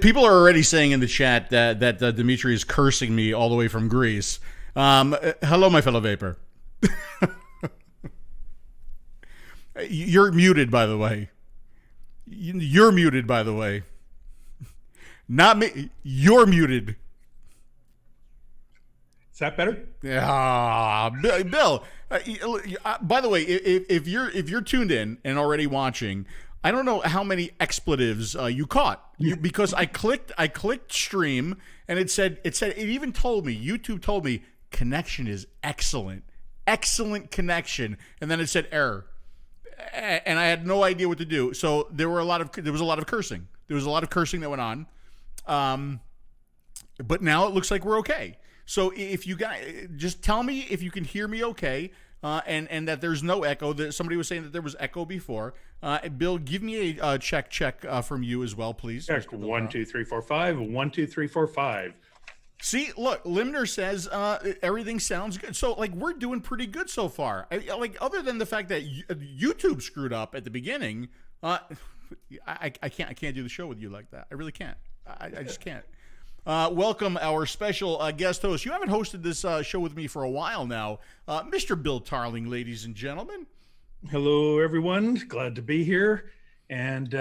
People are already saying in the chat that Dimitri is cursing me all the way from Greece. Hello, my fellow vapor. You're muted, by the way. You're muted, by the way. Not me. You're muted. Is that better? Yeah, Bill. By the way, if you're tuned in and already watching, I don't know how many expletives you caught because I clicked stream and it even told me, YouTube told me connection is excellent connection, and then it said error, and I had no idea what to do. So there was a lot of cursing. There was a lot of cursing that went on, but now it looks like we're okay. So if you guys just tell me if you can hear me okay, and that there's no echo. That somebody was saying that there was echo before. Bill, give me a check from you as well, please. Check 1 2 3 4 5 1 2 3 4 5. See, look, 𝗏𝗛𝗏 says everything sounds good. So like we're doing pretty good so far. Like other than the fact that YouTube screwed up at the beginning, I can't do the show with you like that. I really can't. I just can't. Welcome our special guest host. You haven't hosted this show with me for a while now, Mr. Bill Tarling, ladies and gentlemen. Hello, everyone. Glad to be here. And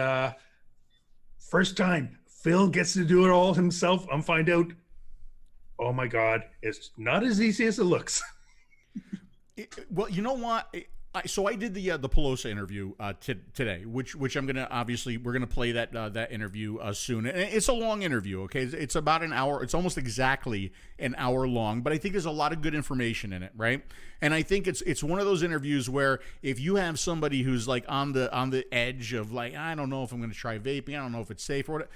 first time Phil gets to do it all himself. I'm find out, oh my God, it's not as easy as it looks. Well, you know what? So I did the Polosa interview today, which I'm gonna we're gonna play that interview soon. And it's a long interview, okay? It's about an hour. It's almost exactly an hour long, but I think there's a lot of good information in it, right? And I think it's one of those interviews where if you have somebody who's like on the edge of like, I don't know if I'm gonna try vaping, I don't know if it's safe or whatever,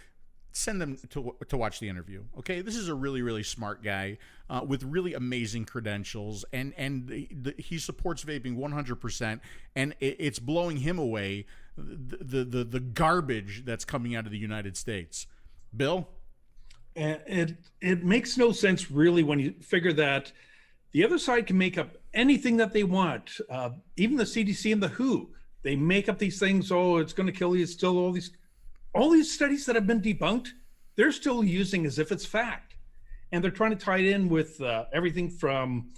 send them to watch the interview. Okay, this is a really, really smart guy with really amazing credentials, and he supports vaping 100%, and it's blowing him away the garbage that's coming out of the United States. Bill, and it makes no sense really when you figure that the other side can make up anything that they want. Even the CDC and the WHO, they make up these things. Oh, it's going to kill you. It's still all these studies that have been debunked, they're still using as if it's fact. And they're trying to tie it in with everything from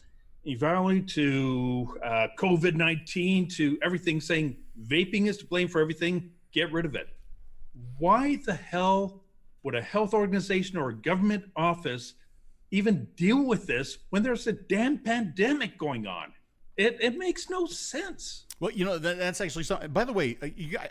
EVALI to COVID-19 to everything, saying vaping is to blame for everything, get rid of it. Why the hell would a health organization or a government office even deal with this when there's a damn pandemic going on? It makes no sense. Well, you know, that's actually something. By the way,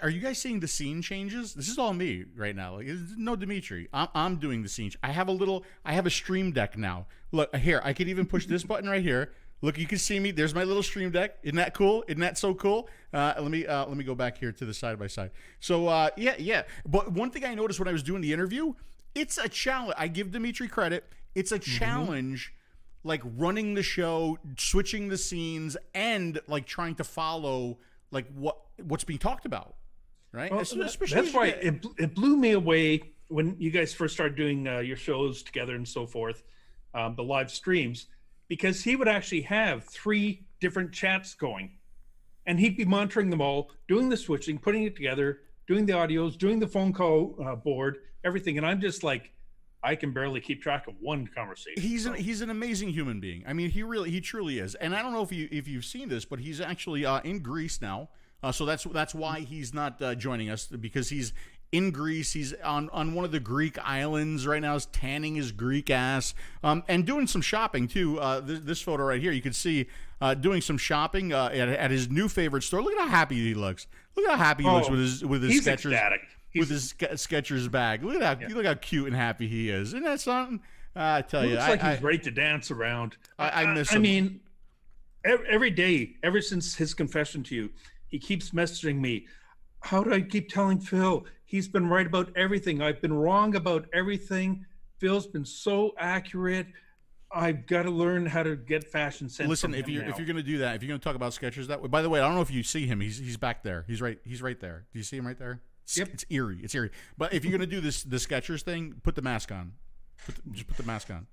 are you guys seeing the scene changes? This is all me right now. Like, no Dimitri. I'm doing the scene. I have a stream deck now. Look, here, I could even push this button right here. Look, you can see me. There's my little stream deck. Isn't that cool? Isn't that so cool? Let me go back here to the side by side. So, yeah. But one thing I noticed when I was doing the interview, it's a challenge. I give Dimitri credit. It's a challenge. Like running the show, switching the scenes, and like trying to follow like what's being talked about, right? Well, that's why it blew me away when you guys first started doing your shows together and so forth, the live streams, because he would actually have 3 different chats going, and he'd be monitoring them all, doing the switching, putting it together, doing the audios, doing the phone call board, everything, and I'm just like, I can barely keep track of one conversation. He's an amazing human being. I mean, he truly is. And I don't know if you've seen this, but he's actually in Greece now. So that's why he's not joining us, because he's in Greece. He's on one of the Greek islands right now. He's tanning his Greek ass and doing some shopping too. This photo right here, you can see doing some shopping at his new favorite store. Look at how happy he looks. Look at how happy he looks with his he's Skechers. Ecstatic. With his Skechers bag. Look at how cute and happy he is. Isn't that something? I tell you, looks like he's ready to dance around. I miss him. I mean, every day, ever since his confession to you, he keeps messaging me. How do I keep telling Phil? He's been right about everything. I've been wrong about everything. Phil's been so accurate. I've got to learn how to get fashion sense. Listen, if you're going to do that, if you're going to talk about Skechers that way. By the way, I don't know if you see him. He's back there. He's right there. Do you see him right there? Yep. It's eerie. But if you're going to do the Skechers thing, put the mask on. Just put the mask on.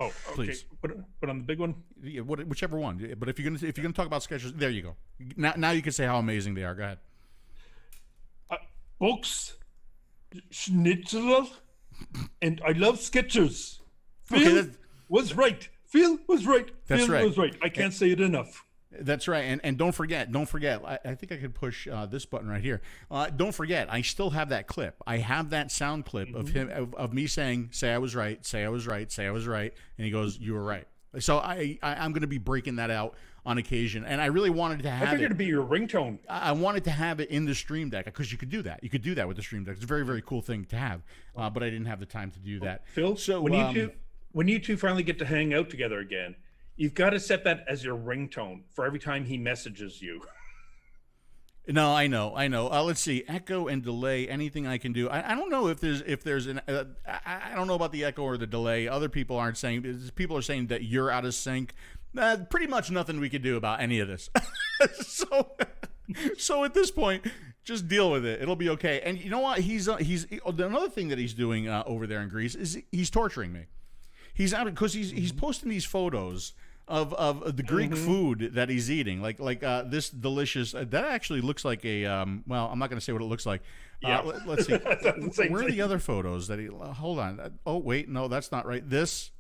Oh, okay. Please. Put on the big one. Yeah, whichever one. But if you're gonna talk about Skechers, there you go. Now you can say how amazing they are. Go ahead. books, schnitzel, and I love Skechers. Phil Okay, was right. Phil was right. That's Phil right. was right. I can't say it enough. That's right, and don't forget. I think I could push this button right here. Don't forget, I still have that clip. I have that sound clip of him of me saying, "Say I was right. Say I was right. Say I was right," and he goes, "You were right." So I'm going to be breaking that out on occasion, and I really wanted to have I figured it. it'd be your ringtone. I wanted to have it in the Stream Deck because you could do that. You could do that with the Stream Deck. It's a very, very cool thing to have, but I didn't have the time to do that. Phil, so when you two finally get to hang out together again, you've got to set that as your ringtone for every time he messages you. No, I know. Let's see, echo and delay. Anything I can do? I don't know if there's an. I don't know about the echo or the delay. Other people aren't saying. People are saying that you're out of sync. Pretty much nothing we could do about any of this. So at this point, just deal with it. It'll be okay. And you know what? He's another thing that he's doing over there in Greece is he's torturing me. He's out because he's posting these photos of the Greek food that he's eating, like this delicious. That actually looks like a well, I'm not going to say what it looks like. Yeah. Let's see. Where are the other photos that he? Hold on. Oh wait, no, that's not right. This.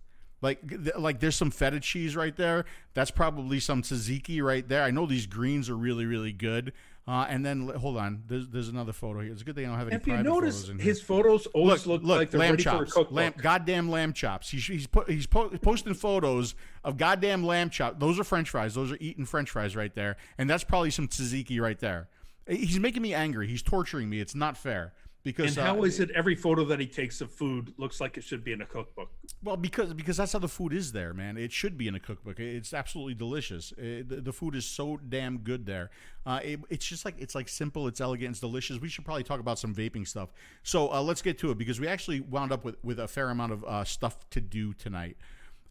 Like there's some feta cheese right there. That's probably some tzatziki right there. I know these greens are really, really good. And then hold on, there's another photo here. It's a good thing I don't have any private photos in here. His photos always look like they're lamb ready chops, for a cookbook. goddamn lamb chops. He's posting photos of goddamn lamb chops. Those are French fries. Those are eaten French fries right there. And that's probably some tzatziki right there. He's making me angry. He's torturing me. It's not fair. Because, and how is it every photo that he takes of food looks like it should be in a cookbook? Well, because that's how the food is there, man. It should be in a cookbook. It's absolutely delicious. The food is so damn good there. It's just like simple, it's elegant, it's delicious. We should probably talk about some vaping stuff. So let's get to it because we actually wound up with a fair amount of stuff to do tonight.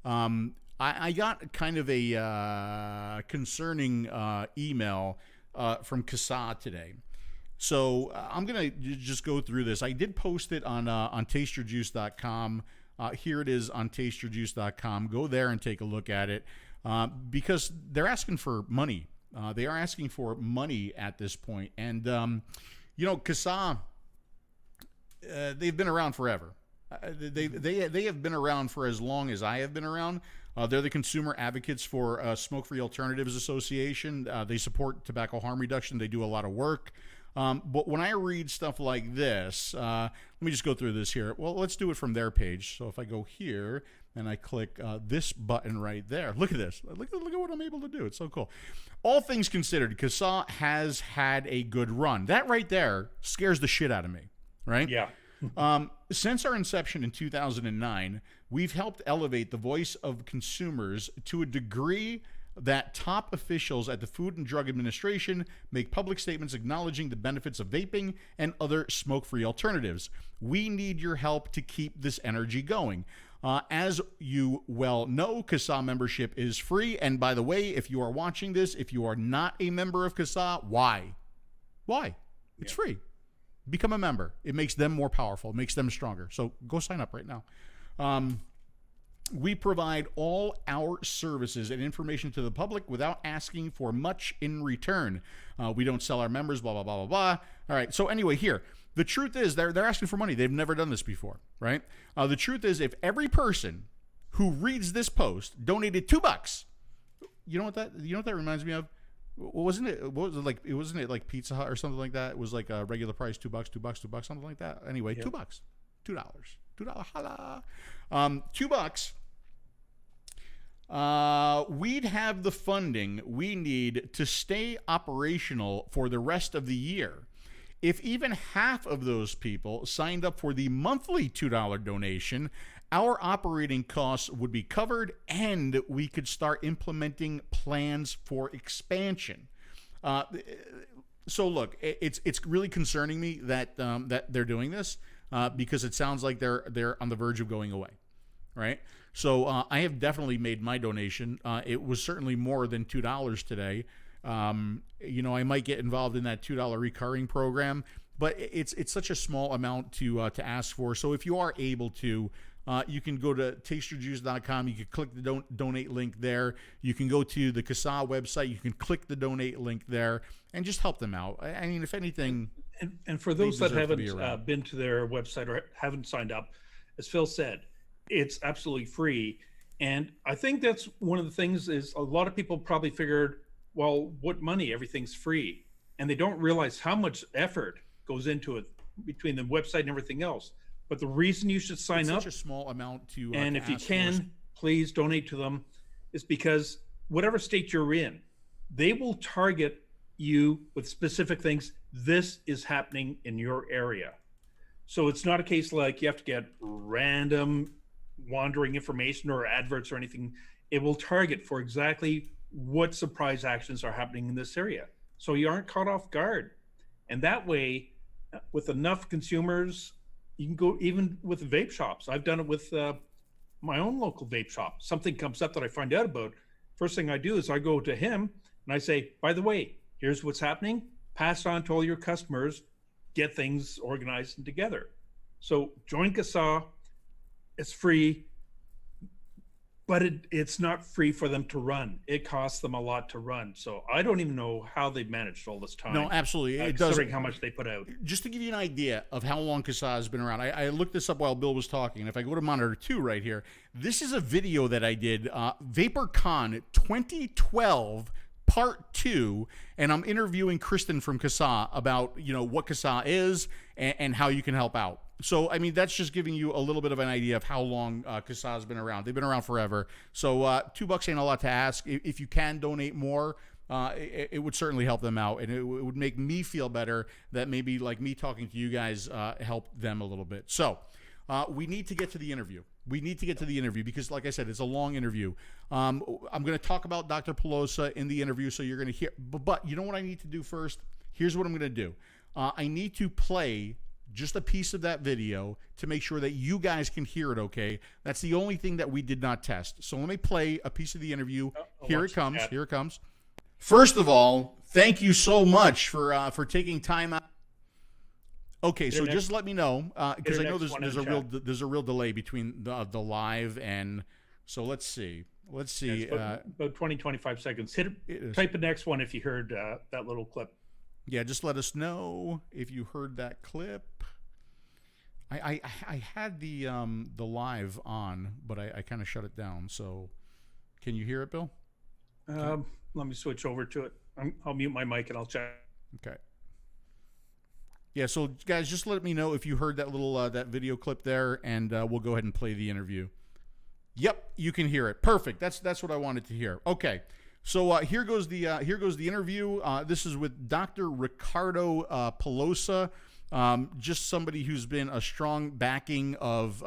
I got kind of a concerning email from 𝗀𝗃 today. So I'm going to just go through this. I did post it on tasteyourjuice.com. Here it is on tasteyourjuice.com. Go there and take a look at it because they're asking for money. They are asking for money at this point. And, 𝗀𝗃, they've been around forever. They have been around for as long as I have been around. They're the consumer advocates for Smoke-Free Alternatives Association. They support tobacco harm reduction. They do a lot of work. But when I read stuff like this, let me just go through this here. Well, let's do it from their page. So if I go here and I click this button right there, look at this. Look at what I'm able to do. It's so cool. All things considered, 𝗀𝗃 has had a good run. That right there scares the shit out of me, right? Yeah. Since our inception in 2009, we've helped elevate the voice of consumers to a degree that top officials at the Food and Drug Administration make public statements acknowledging the benefits of vaping and other smoke-free alternatives. We need your help to keep this energy going. As you well know, 𝗀𝗃 membership is free. And by the way, if you are watching this, if you are not a member of 𝗀𝗃, why? Why? It's free. Become a member. It makes them more powerful. It makes them stronger. So go sign up right now. We provide all our services and information to the public without asking for much in return. We don't sell our members, blah, blah, blah, blah, blah. All right. So anyway, here, the truth is they're asking for money. They've never done this before, right? The truth is if every person who reads this post donated $2, you know what that reminds me of? Wasn't it like Pizza Hut or something like that? It was like a regular price, $2, something like that. Anyway, yeah. $2, $2, holla. $2. We'd have the funding we need to stay operational for the rest of the year. If even half of those people signed up for the monthly $2 donation, our operating costs would be covered and we could start implementing plans for expansion. So look, it's really concerning me that they're doing this because it sounds like they're on the verge of going away, right? So I have definitely made my donation. It was certainly more than $2 today. I might get involved in that $2 recurring program, but it's such a small amount to ask for. So if you are able to, you can go to tasteyourjuice.com. You can click the donate link there. You can go to the 𝗀𝗃 website. You can click the donate link there and just help them out. I mean, if anything, And for those that haven't been to their website or haven't signed up, as Phil said, it's absolutely free. And I think that's one of the things is a lot of people probably figured, well, what money? Everything's free. And they don't realize how much effort goes into it between the website and everything else. But the reason you should sign up, such a small amount to and to if you ask can, please donate to them, is because whatever state you're in, they will target you with specific things. This is happening in your area. So it's not a case like you have to get random wandering information or adverts or anything. It will target for exactly what surprise actions are happening in this area, so you aren't caught off guard. And that way, with enough consumers, you can go even with vape shops. I've done it with my own local vape shop. Something comes up that I find out about. First thing I do is I go to him and I say, by the way, here's what's happening. Pass it on to all your customers, get things organized and together. So join 𝗀𝗃, it's free, but it's not free for them to run. It costs them a lot to run. So I don't even know how they've managed all this time. No, absolutely. It does. Considering how much they put out. Just to give you an idea of how long 𝗀𝗃 has been around, I looked this up while Bill was talking. And if I go to monitor 2 right here, this is a video that I did, VaporCon 2012, part 2, and I'm interviewing Kristen from 𝗀𝗃 about, you know, what 𝗀𝗃 is and how you can help out. So, I mean, that's just giving you a little bit of an idea of how long 𝗀𝗃 has been around. They've been around forever. So $2 ain't a lot to ask. If you can donate more, it would certainly help them out. And it would make me feel better that maybe like me talking to you guys helped them a little bit. So we need to get to the interview. We need to get to the interview because, like I said, it's a long interview. I'm going to talk about Dr. Polosa in the interview, so you're going to hear. But you know what I need to do first? Here's what I'm going to do. I need to play just a piece of that video to make sure that you guys can hear it okay. That's the only thing that we did not test. So let me play a piece of the interview. Here it comes. Here it comes. First of all, thank you so much for taking time out. Okay, so just let me know because I know there's a real delay between the live and so let's see. Yeah, about 20-25 seconds. Type the next one if you heard that little clip. Yeah, just let us know if you heard that clip. I had the live on, but I kind of shut it down. So, can you hear it, Bill? Let me switch over to it. I'll mute my mic and I'll check. Okay. Yeah, so guys, just let me know if you heard that little that video clip there, and we'll go ahead and play the interview. Yep, you can hear it. Perfect. That's what I wanted to hear. Okay. So here goes the interview. This is with Dr. Ricardo Polosa, just somebody who's been a strong backing of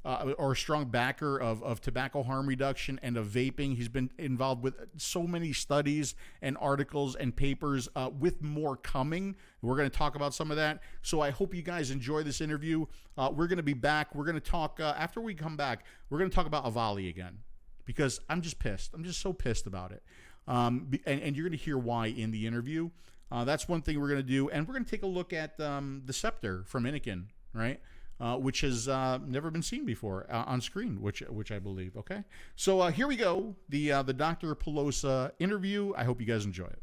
or a strong backer of tobacco harm reduction and of vaping. He's been involved with so many studies and articles and papers, with more coming. We're going to talk about some of that. So I hope you guys enjoy this interview. We're going to be back. We're going to talk after we come back. We're going to talk about EVALI again. Because I'm just pissed. I'm just so pissed about it. And you're going to hear why in the interview. That's one thing we're going to do. And we're going to take a look at the 𝗬𝗪 from Inikin, right? Which has never been seen before on screen, which I believe. Okay. So here we go. The Dr. Polosa interview. I hope you guys enjoy it.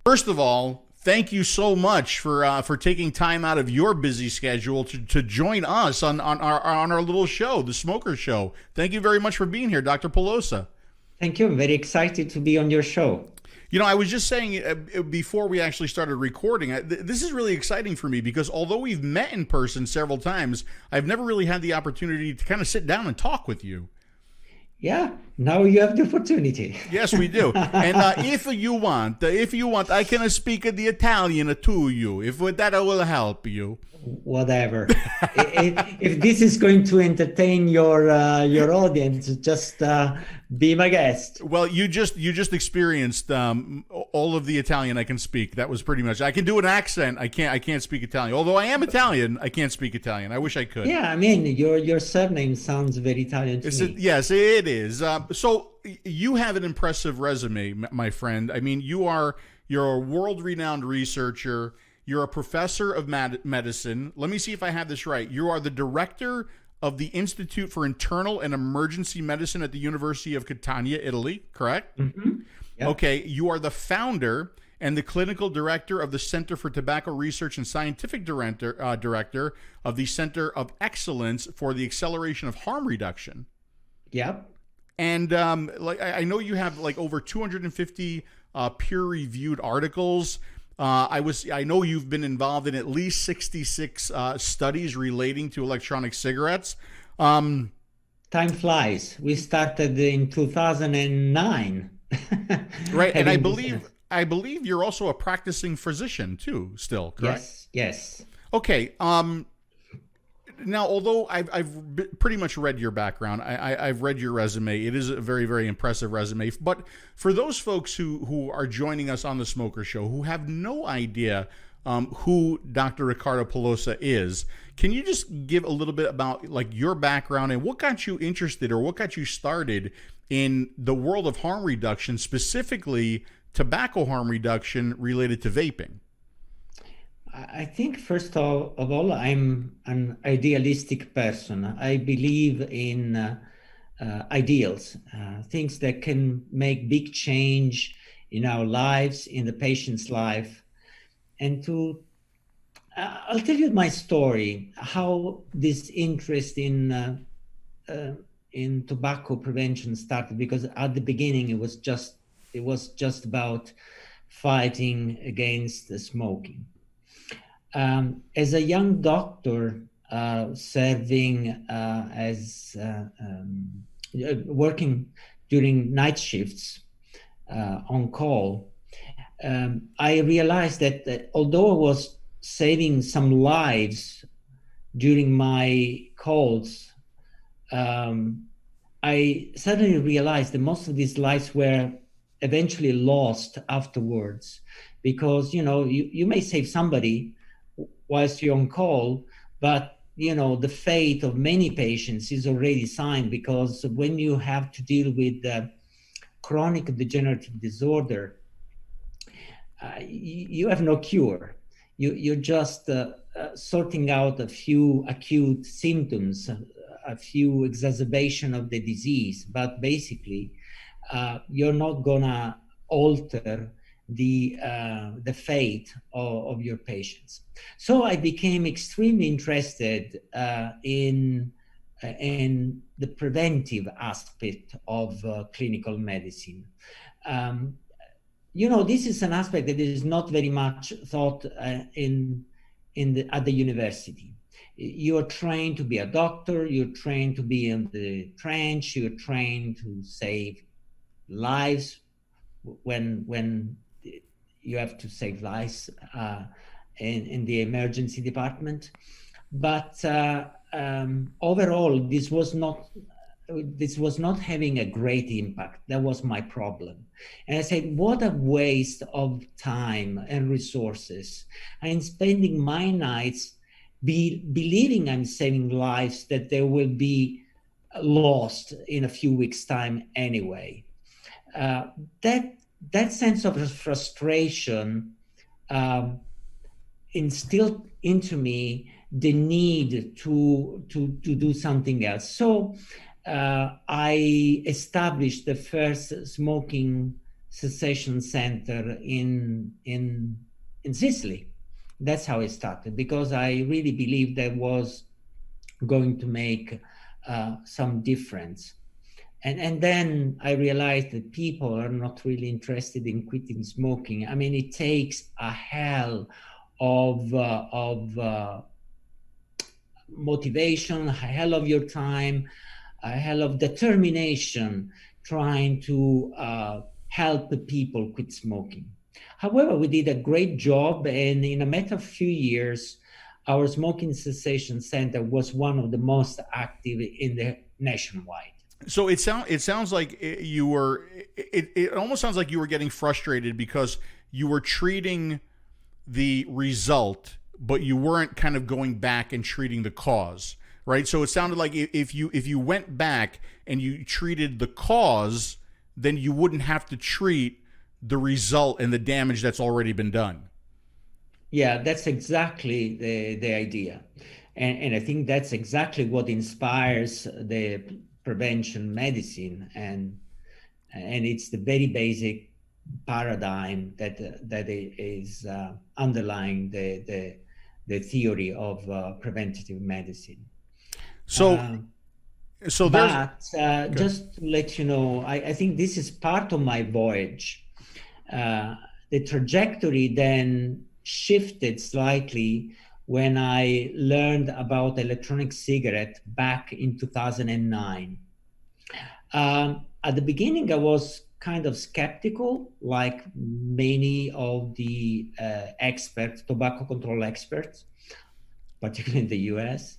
First of all, thank you so much for taking time out of your busy schedule to join us on our little show, the Smoker Show. Thank you very much for being here, Dr. Polosa. Thank you. I'm very excited to be on your show. You know, I was just saying before we actually started recording, this is really exciting for me because although we've met in person several times, I've never really had the opportunity to kind of sit down and talk with you. Yeah, now you have the opportunity. Yes, we do. And if you want, I can speak the Italian to you. If that will help you. Whatever. If this is going to entertain your audience, just be my guest. Well, you just experienced all of the Italian I can speak. That was pretty much. I can do an accent. I can't speak Italian. Although I am Italian, I can't speak Italian. I wish I could. Yeah, I mean your surname sounds very Italian to me. Yes, it is. So you have an impressive resume, my friend. I mean, you're a world-renowned researcher. You're a professor of medicine. Let me see if I have this right. You are the director of the Institute for Internal and Emergency Medicine at the University of Catania, Italy, correct? Mm-hmm. Yep. Okay. You are the founder and the clinical director of the Center for Tobacco Research and scientific director of the Center of Excellence for the Acceleration of Harm Reduction. Yep. And I know you have like over 250 peer-reviewed articles. I know you've been involved in at least 66 studies relating to electronic cigarettes. Time flies. We started in 2009. Right, and I believe you're also a practicing physician too, still, correct? Yes. Okay. Now, although I've pretty much read your background, I've read your resume. It is a very, very impressive resume. But for those folks who are joining us on the Smoker Show who have no idea who Dr. Ricardo Polosa is, can you just give a little bit about like your background and what got you interested or what got you started in the world of harm reduction, specifically tobacco harm reduction related to vaping? I think first of all, I'm an idealistic person. I believe in ideals, things that can make big change in our lives, in the patient's life. And I'll tell you my story, how this interest in tobacco prevention started, because at the beginning it was just about fighting against the smoking. As a young doctor serving working during night shifts on call, I realized that although I was saving some lives during my calls, I suddenly realized that most of these lives were eventually lost afterwards, because you may save somebody whilst you're on call, but the fate of many patients is already signed, because when you have to deal with chronic degenerative disorder, you have no cure. You're just sorting out a few acute symptoms, a few exacerbation of the disease, but basically you're not gonna alter the fate of your patients. So I became extremely interested in the preventive aspect of clinical medicine. This is an aspect that is not very much thought at the university. You're trained to be a doctor, you're trained to be in the trench, you're trained to save lives when you have to save lives in the emergency department. But overall, this was not having a great impact. That was my problem. And I said, what a waste of time and resources. I'm spending my nights believing I'm saving lives that they will be lost in a few weeks' time anyway. That sense of frustration instilled into me the need to do something else. So I established the first smoking cessation center in Sicily. That's how it started, because I really believed that was going to make some difference. And then I realized that people are not really interested in quitting smoking. I mean, it takes a hell of motivation, a hell of your time, a hell of determination trying to help the people quit smoking. However, we did a great job, and in a matter of few years, our smoking cessation center was one of the most active in the nationwide. So it sounds like you were. It almost sounds like you were getting frustrated because you were treating the result, but you weren't kind of going back and treating the cause, right? So it sounded like if you went back and you treated the cause, then you wouldn't have to treat the result and the damage that's already been done. Yeah, that's exactly the idea, and I think that's exactly what inspires the prevention medicine, and it's the very basic paradigm that is underlying the theory of preventative medicine. So but just to let you know, I think this is part of my voyage. The trajectory then shifted slightly when I learned about electronic cigarette back in 2009. At the beginning, I was kind of skeptical, like many of the experts, tobacco control experts, particularly in the US.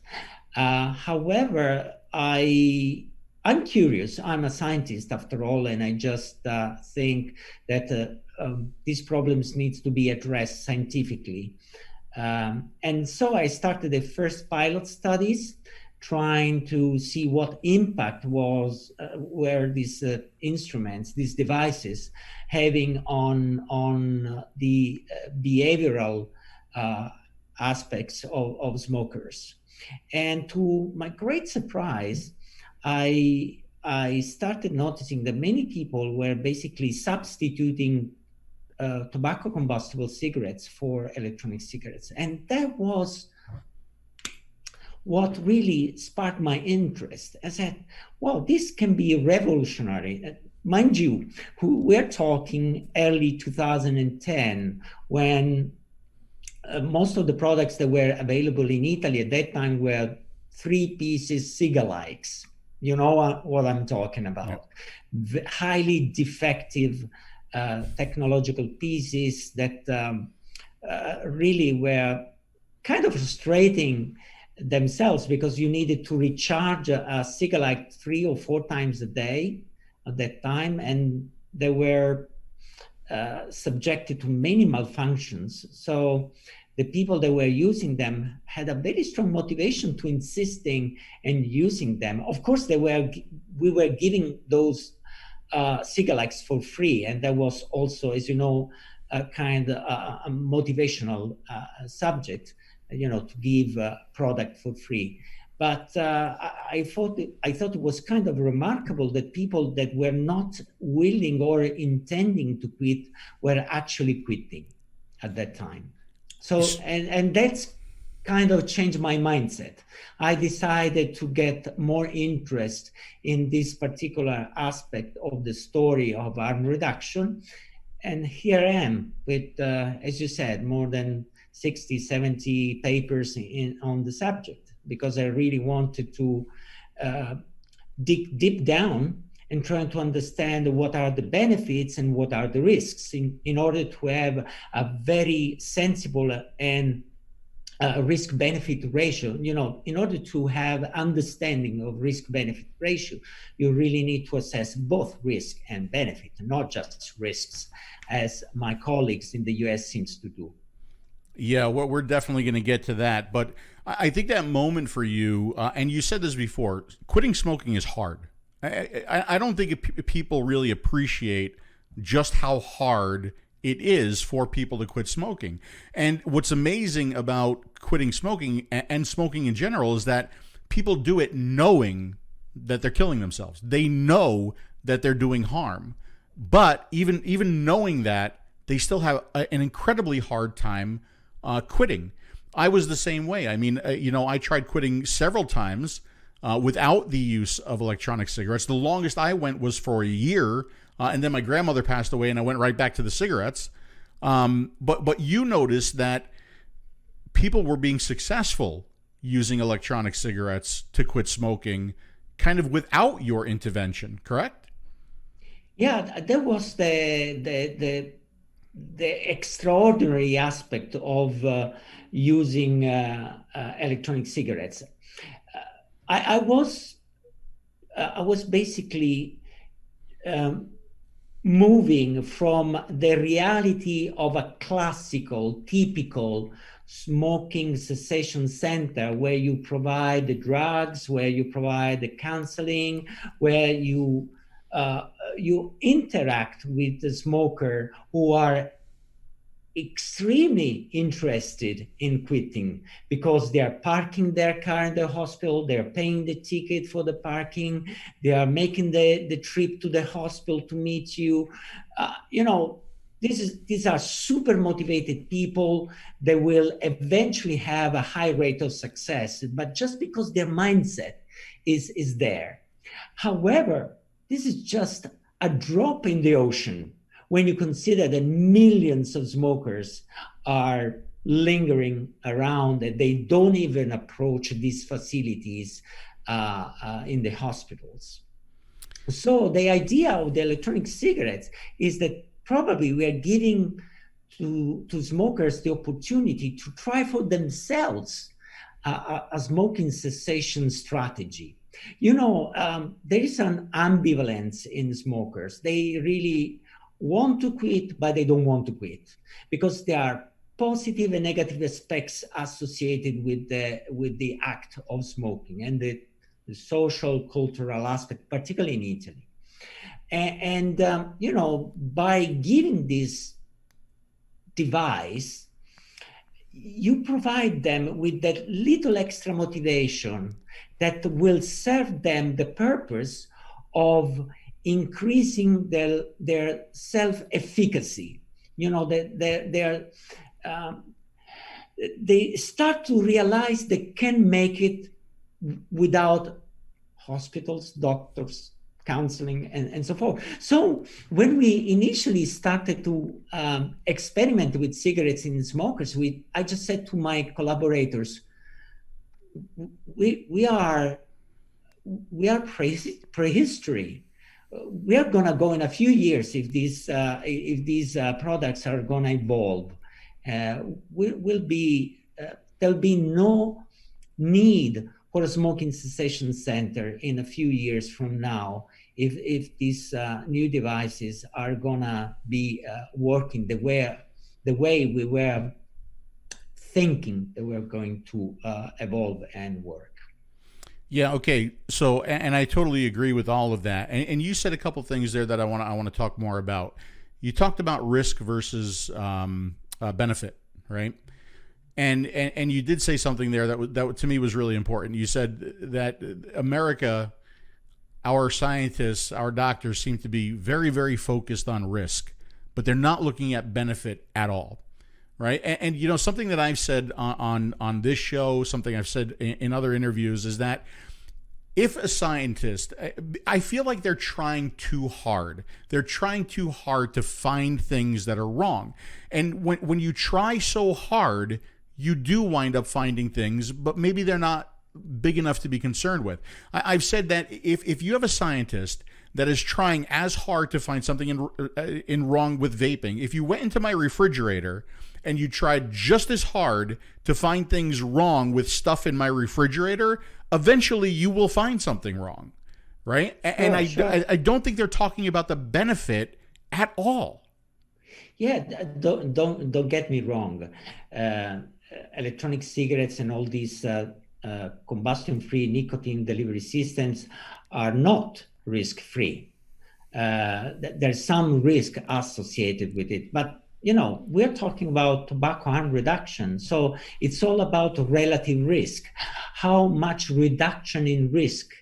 However, I'm curious. I'm a scientist after all, and I just think that these problems needs to be addressed scientifically. And so I started the first pilot studies, trying to see what impact were these instruments, these devices, having on the behavioral aspects of smokers. And to my great surprise, I started noticing that many people were basically substituting tobacco combustible cigarettes for electronic cigarettes. And that was what really sparked my interest. I said, well, this can be revolutionary. Mind you, we're talking early 2010, when most of the products that were available in Italy at that time were 3 pieces cigalikes. You know what I'm talking about. Yeah. Highly defective technological pieces that really were kind of frustrating themselves, because you needed to recharge a cigalike 3 or 4 times a day at that time, and they were subjected to many malfunctions. So the people that were using them had a very strong motivation to insisting and using them. Of course, we were giving those cigalikes for free, and that was also, as you know, a kind of a motivational subject, to give product for free. But I thought it was kind of remarkable that people that were not willing or intending to quit were actually quitting at that time. So, and that's kind of changed my mindset. I decided to get more interest in this particular aspect of the story of harm reduction. And here I am with, as you said, more than 60, 70 papers on the subject, because I really wanted to dig deep down and try to understand what are the benefits and what are the risks in order to have a very sensible and risk-benefit ratio. In order to have understanding of risk-benefit ratio, you really need to assess both risk and benefit, not just risks, as my colleagues in the US seems to do. Yeah, well, we're definitely going to get to that. But I think that moment for you, and you said this before, quitting smoking is hard. I don't think people really appreciate just how hard it is for people to quit smoking. And what's amazing about quitting smoking and smoking in general is that people do it knowing that they're killing themselves. They know that they're doing harm. But even knowing that, they still have an incredibly hard time quitting. I was the same way. I mean, I tried quitting several times without the use of electronic cigarettes. The longest I went was for a year, and then my grandmother passed away, and I went right back to the cigarettes. But you noticed that people were being successful using electronic cigarettes to quit smoking, kind of without your intervention, correct? Yeah, that was the extraordinary aspect of using electronic cigarettes. I was basically moving from the reality of a classical, typical smoking cessation center, where you provide the drugs, where you provide the counseling, where you interact with the smoker who are extremely interested in quitting, because they are parking their car in the hospital, they're paying the ticket for the parking, they are making the trip to the hospital to meet you, you know, these are super motivated people. They will eventually have a high rate of success, but just because their mindset is there. However, this is just a drop in the ocean when you consider that millions of smokers are lingering around, and they don't even approach these facilities in the hospitals. So the idea of the electronic cigarettes is that probably we are giving to smokers the opportunity to try for themselves a smoking cessation strategy. You know, there is an ambivalence in smokers. They really want to quit, but they don't want to quit because there are positive and negative aspects associated with the act of smoking and the social, cultural aspect, particularly in Italy. And you know, by giving this device, you provide them with that little extra motivation that will serve them the purpose of increasing their self-efficacy. You know, they start to realize they can make it without hospitals, doctors, counseling, and so forth. So when we initially started to experiment with cigarettes in smokers, I just said to my collaborators, we are prehistory. We are going to go in a few years if these products are going to evolve. There'll be no need for a smoking cessation center in a few years from now if these new devices are gonna be working the way we were thinking they were going to evolve and work. Yeah. Okay. So, and I totally agree with all of that. And you said a couple things there that I want to talk more about. You talked about risk versus benefit, right? And you did say something there that to me was really important. You said that America, our scientists, our doctors seem to be very, very focused on risk, but they're not looking at benefit at all, right? And you know, something that I've said on this show, something I've said in other interviews is that if a scientist, I feel like they're trying too hard. They're trying too hard to find things that are wrong. And when you try so hard, you do wind up finding things, but maybe they're not big enough to be concerned with. I've said that if you have a scientist that is trying as hard to find something in wrong with vaping, if you went into my refrigerator and you tried just as hard to find things wrong with stuff in my refrigerator, eventually you will find something wrong, right? And I don't think they're talking about the benefit at all. Yeah, don't get me wrong. Electronic cigarettes and all these combustion-free nicotine delivery systems are not risk-free. There's some risk associated with it, but you know, we're talking about tobacco harm reduction, so it's all about relative risk. How much reduction in risk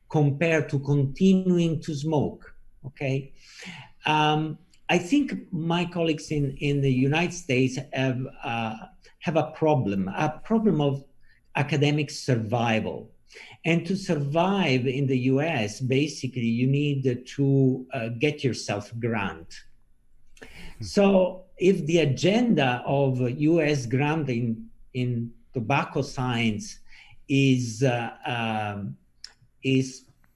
compared to continuing to smoke? Okay. I think my colleagues in the United States have a problem of academic survival. And to survive in the US, basically, you need to get yourself a grant. So if the agenda of US grant in tobacco science is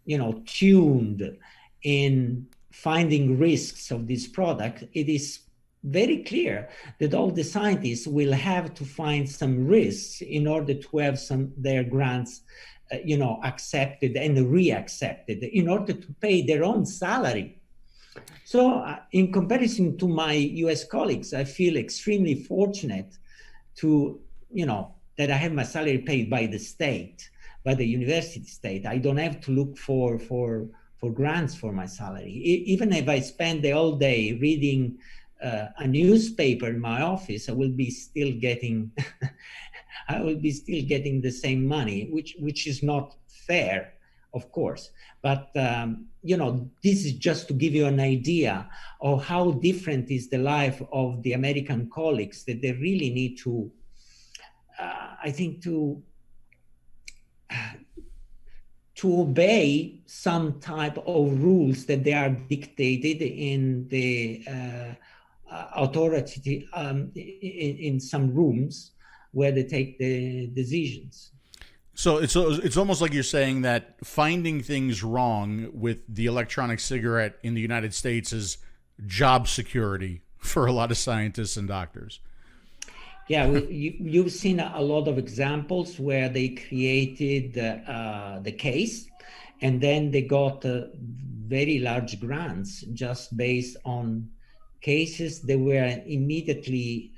you know, tuned in finding risks of this product, it is very clear that all the scientists will have to find some risks in order to have their grants, you know, accepted and reaccepted in order to pay their own salary. So in comparison to my US colleagues, I feel extremely fortunate to, you know, that I have my salary paid by the state, by the university state. I don't have to look for grants for my salary. Even if I spend the whole day reading a newspaper in my office, I will be still getting the same money, which is not fair. of course. But, this is just to give you an idea of how different is the life of the American colleagues, that they really need to, I think, to obey some type of rules that they are dictated in the authority, in some rooms where they take the decisions. So it's almost like you're saying that finding things wrong with the electronic cigarette in the United States is job security for a lot of scientists and doctors. Yeah, you've seen a lot of examples where they created the case, and then they got very large grants just based on cases that were immediately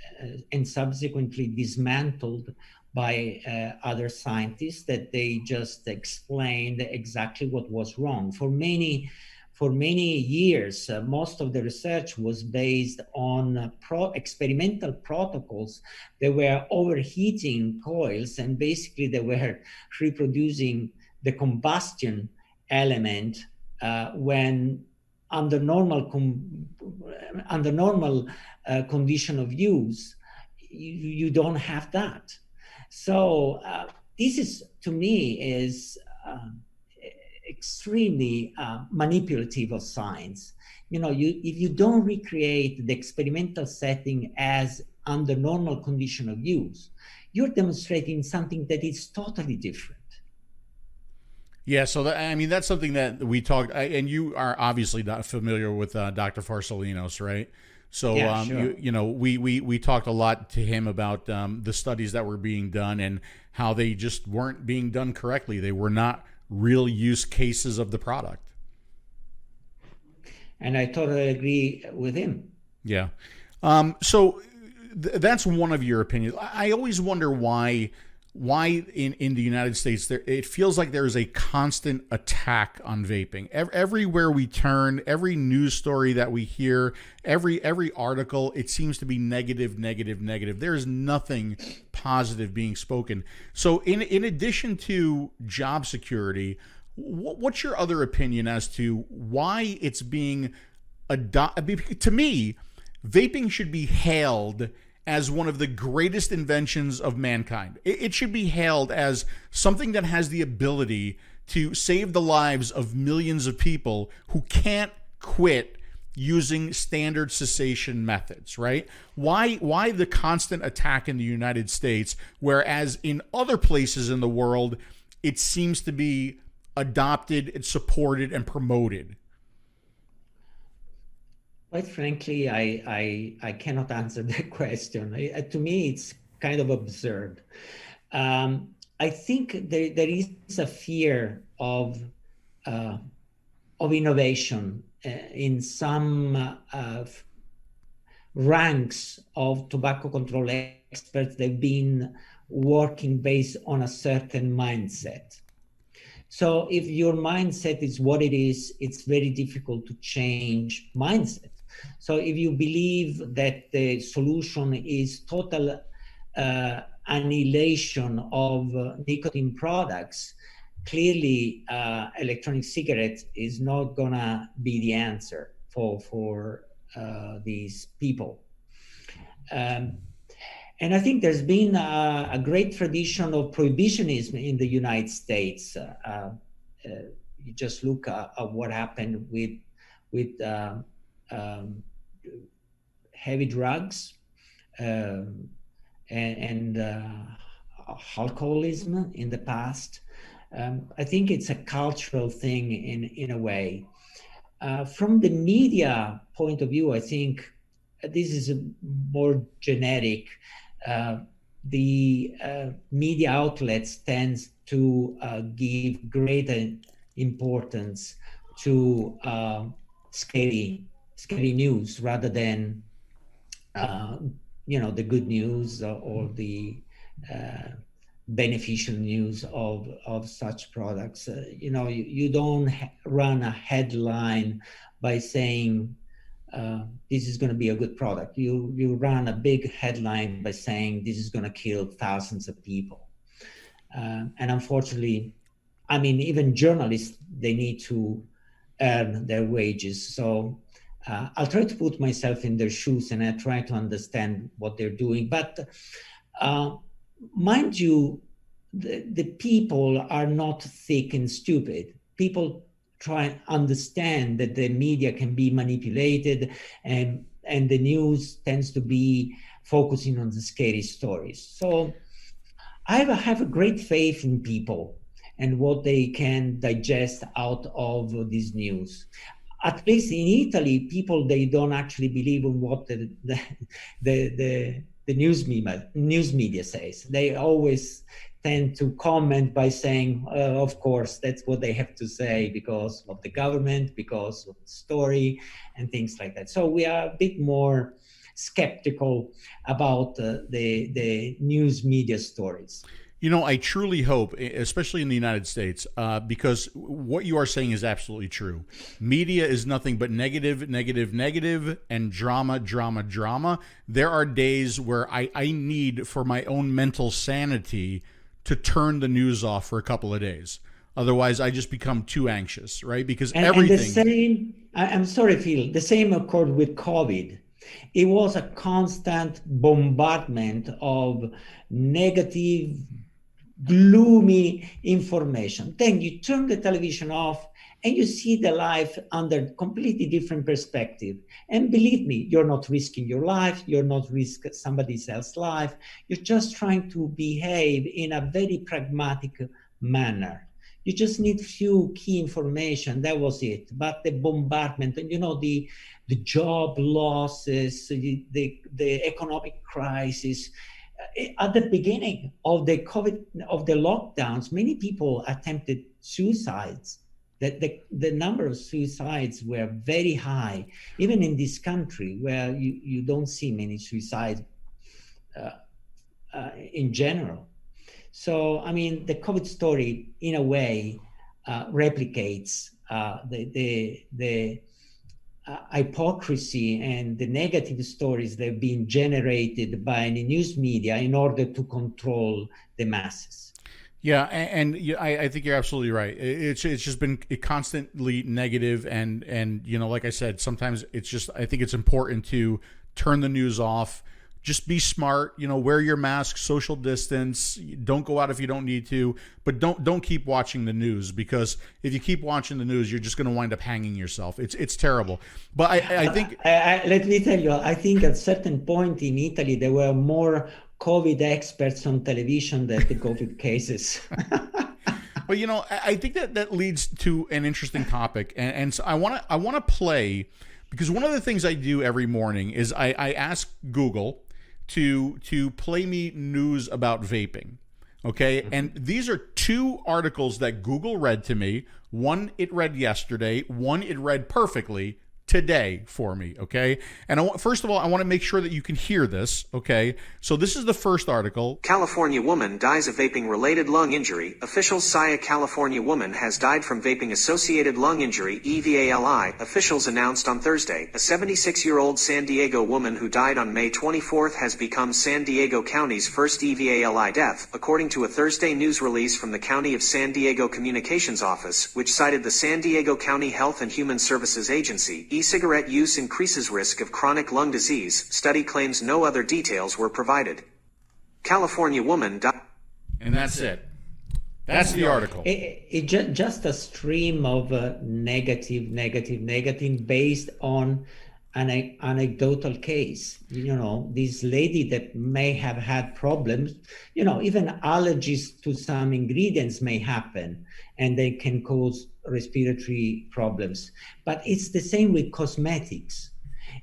and subsequently dismantled by other scientists, that they just explained exactly what was wrong. For many years, most of the research was based on experimental protocols that were overheating coils, and basically they were reproducing the combustion element when under normal condition of use, you don't have that. So this is, to me, is extremely manipulative of science. If you don't recreate the experimental setting as under normal condition of use, you're demonstrating something that is totally different. Yeah, so that's something that we talked, and you are obviously not familiar with Dr. Farsalinos, right? So, yeah, sure. we talked a lot to him about the studies that were being done and how they just weren't being done correctly. They were not real use cases of the product. And I totally agree with him. Yeah. So that's one of your opinions. I always wonder why in the United States it feels like there is a constant attack on vaping. Everywhere we turn, every news story that we hear, every article, it seems to be negative. There is nothing positive being spoken. So in addition to job security, what's your other opinion as to why it's being adopted? To me, vaping should be hailed as one of the greatest inventions of mankind. It should be hailed as something that has the ability to save the lives of millions of people who can't quit using standard cessation methods, right? Why the constant attack in the United States, whereas in other places in the world, it seems to be adopted, supported, and promoted? Quite frankly, I cannot answer that question. To me, it's kind of absurd. I think there is a fear of innovation in some ranks of tobacco control experts. They've been working based on a certain mindset. So if your mindset is what it is, it's very difficult to change mindset. So if you believe that the solution is total annihilation of nicotine products, clearly electronic cigarettes is not gonna be the answer for these people. And I think there's been a great tradition of prohibitionism in the United States. You just look at what happened with heavy drugs and alcoholism in the past. I think it's a cultural thing in a way. From the media point of view, I think this is more genetic. The media outlets tend to give greater importance to scary news rather than the good news or the beneficial news of such products. You don't run a headline by saying this is going to be a good product. You run a big headline by saying this is going to kill thousands of people. And unfortunately, I mean, even journalists, they need to earn their wages. So I'll try to put myself in their shoes and I try to understand what they're doing. But mind you, the people are not thick and stupid. People try and understand that the media can be manipulated, and the news tends to be focusing on the scary stories. So I have a great faith in people and what they can digest out of this news. At least in Italy, people, they don't actually believe in what the news media says. They always tend to comment by saying, of course, that's what they have to say because of the government, because of the story, and things like that. So we are a bit more skeptical about the news media stories. You know, I truly hope, especially in the United States, because what you are saying is absolutely true. Media is nothing but negative, negative, negative, and drama, drama, drama. There are days where I need, for my own mental sanity, to turn the news off for a couple of days. Otherwise, I just become too anxious, right? Because everything... And the same, I'm sorry, Phil, the same occurred with COVID. It was a constant bombardment of negative, gloomy information. Then you turn the television off and you see the life under completely different perspective. And believe me, you're not risking your life. You're not risking somebody else's life. You're just trying to behave in a very pragmatic manner. You just need few key information. That was it. But the bombardment, and the job losses, the economic crisis. At the beginning of the COVID, of the lockdowns, many people attempted suicides. The number of suicides were very high, even in this country where you don't see many suicides in general. So, I mean, the COVID story, in a way, replicates the hypocrisy and the negative stories that have been generated by the news media in order to control the masses. Yeah, and I think you're absolutely right. It's just been constantly negative, and like I said, sometimes it's just, I think it's important to turn the news off. Just be smart, wear your mask, social distance, don't go out if you don't need to, but don't keep watching the news, because if you keep watching the news, you're just going to wind up hanging yourself. It's terrible. But I think... let me tell you, I think at a certain point in Italy, there were more COVID experts on television than the COVID cases. Well, I think that leads to an interesting topic. And so I want to play, because one of the things I do every morning is I ask Google to play me news about vaping. Okay. And these are two articles that Google read to me. One it read yesterday, one it read perfectly today for me. Okay. And first of all, I want to make sure that you can hear this. Okay. So this is the first article. California woman dies of vaping-related lung injury. Officials say a California woman has died from vaping-associated lung injury, EVALI. Officials announced on Thursday. A 76-year-old San Diego woman who died on May 24th has become San Diego County's first EVALI death, according to a Thursday news release from the County of San Diego Communications Office, which cited the San Diego County Health and Human Services Agency. E-cigarette use increases risk of chronic lung disease. Study claims no other details were provided. California woman died. And that's it. That's the article. Just a stream of negative based on an anecdotal case. This lady that may have had problems, even allergies to some ingredients may happen, and they can cause respiratory problems. But it's the same with cosmetics.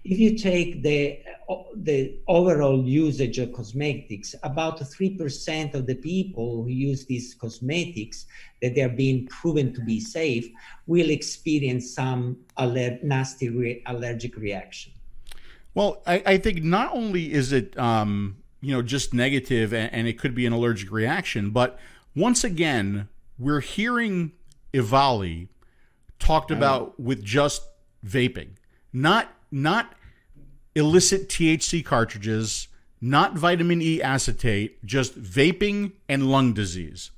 If you take the overall usage of cosmetics, about 3% of the people who use these cosmetics that they are being proven to be safe will experience some nasty allergic reaction. Well, I think not only is it just negative and it could be an allergic reaction, but once again we're hearing EVALI talked about with just vaping, not illicit THC cartridges, not vitamin E acetate, just vaping and lung disease.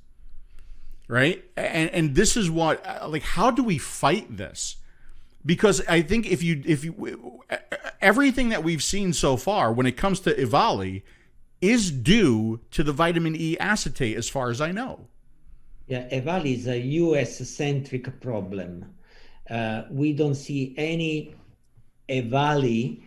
right? And this is what, like, how do we fight this? Because I think if you everything that we've seen so far when it comes to EVALI is due to the vitamin E acetate, as far as I know. Yeah, EVALI is a US-centric problem. We don't see any EVALI.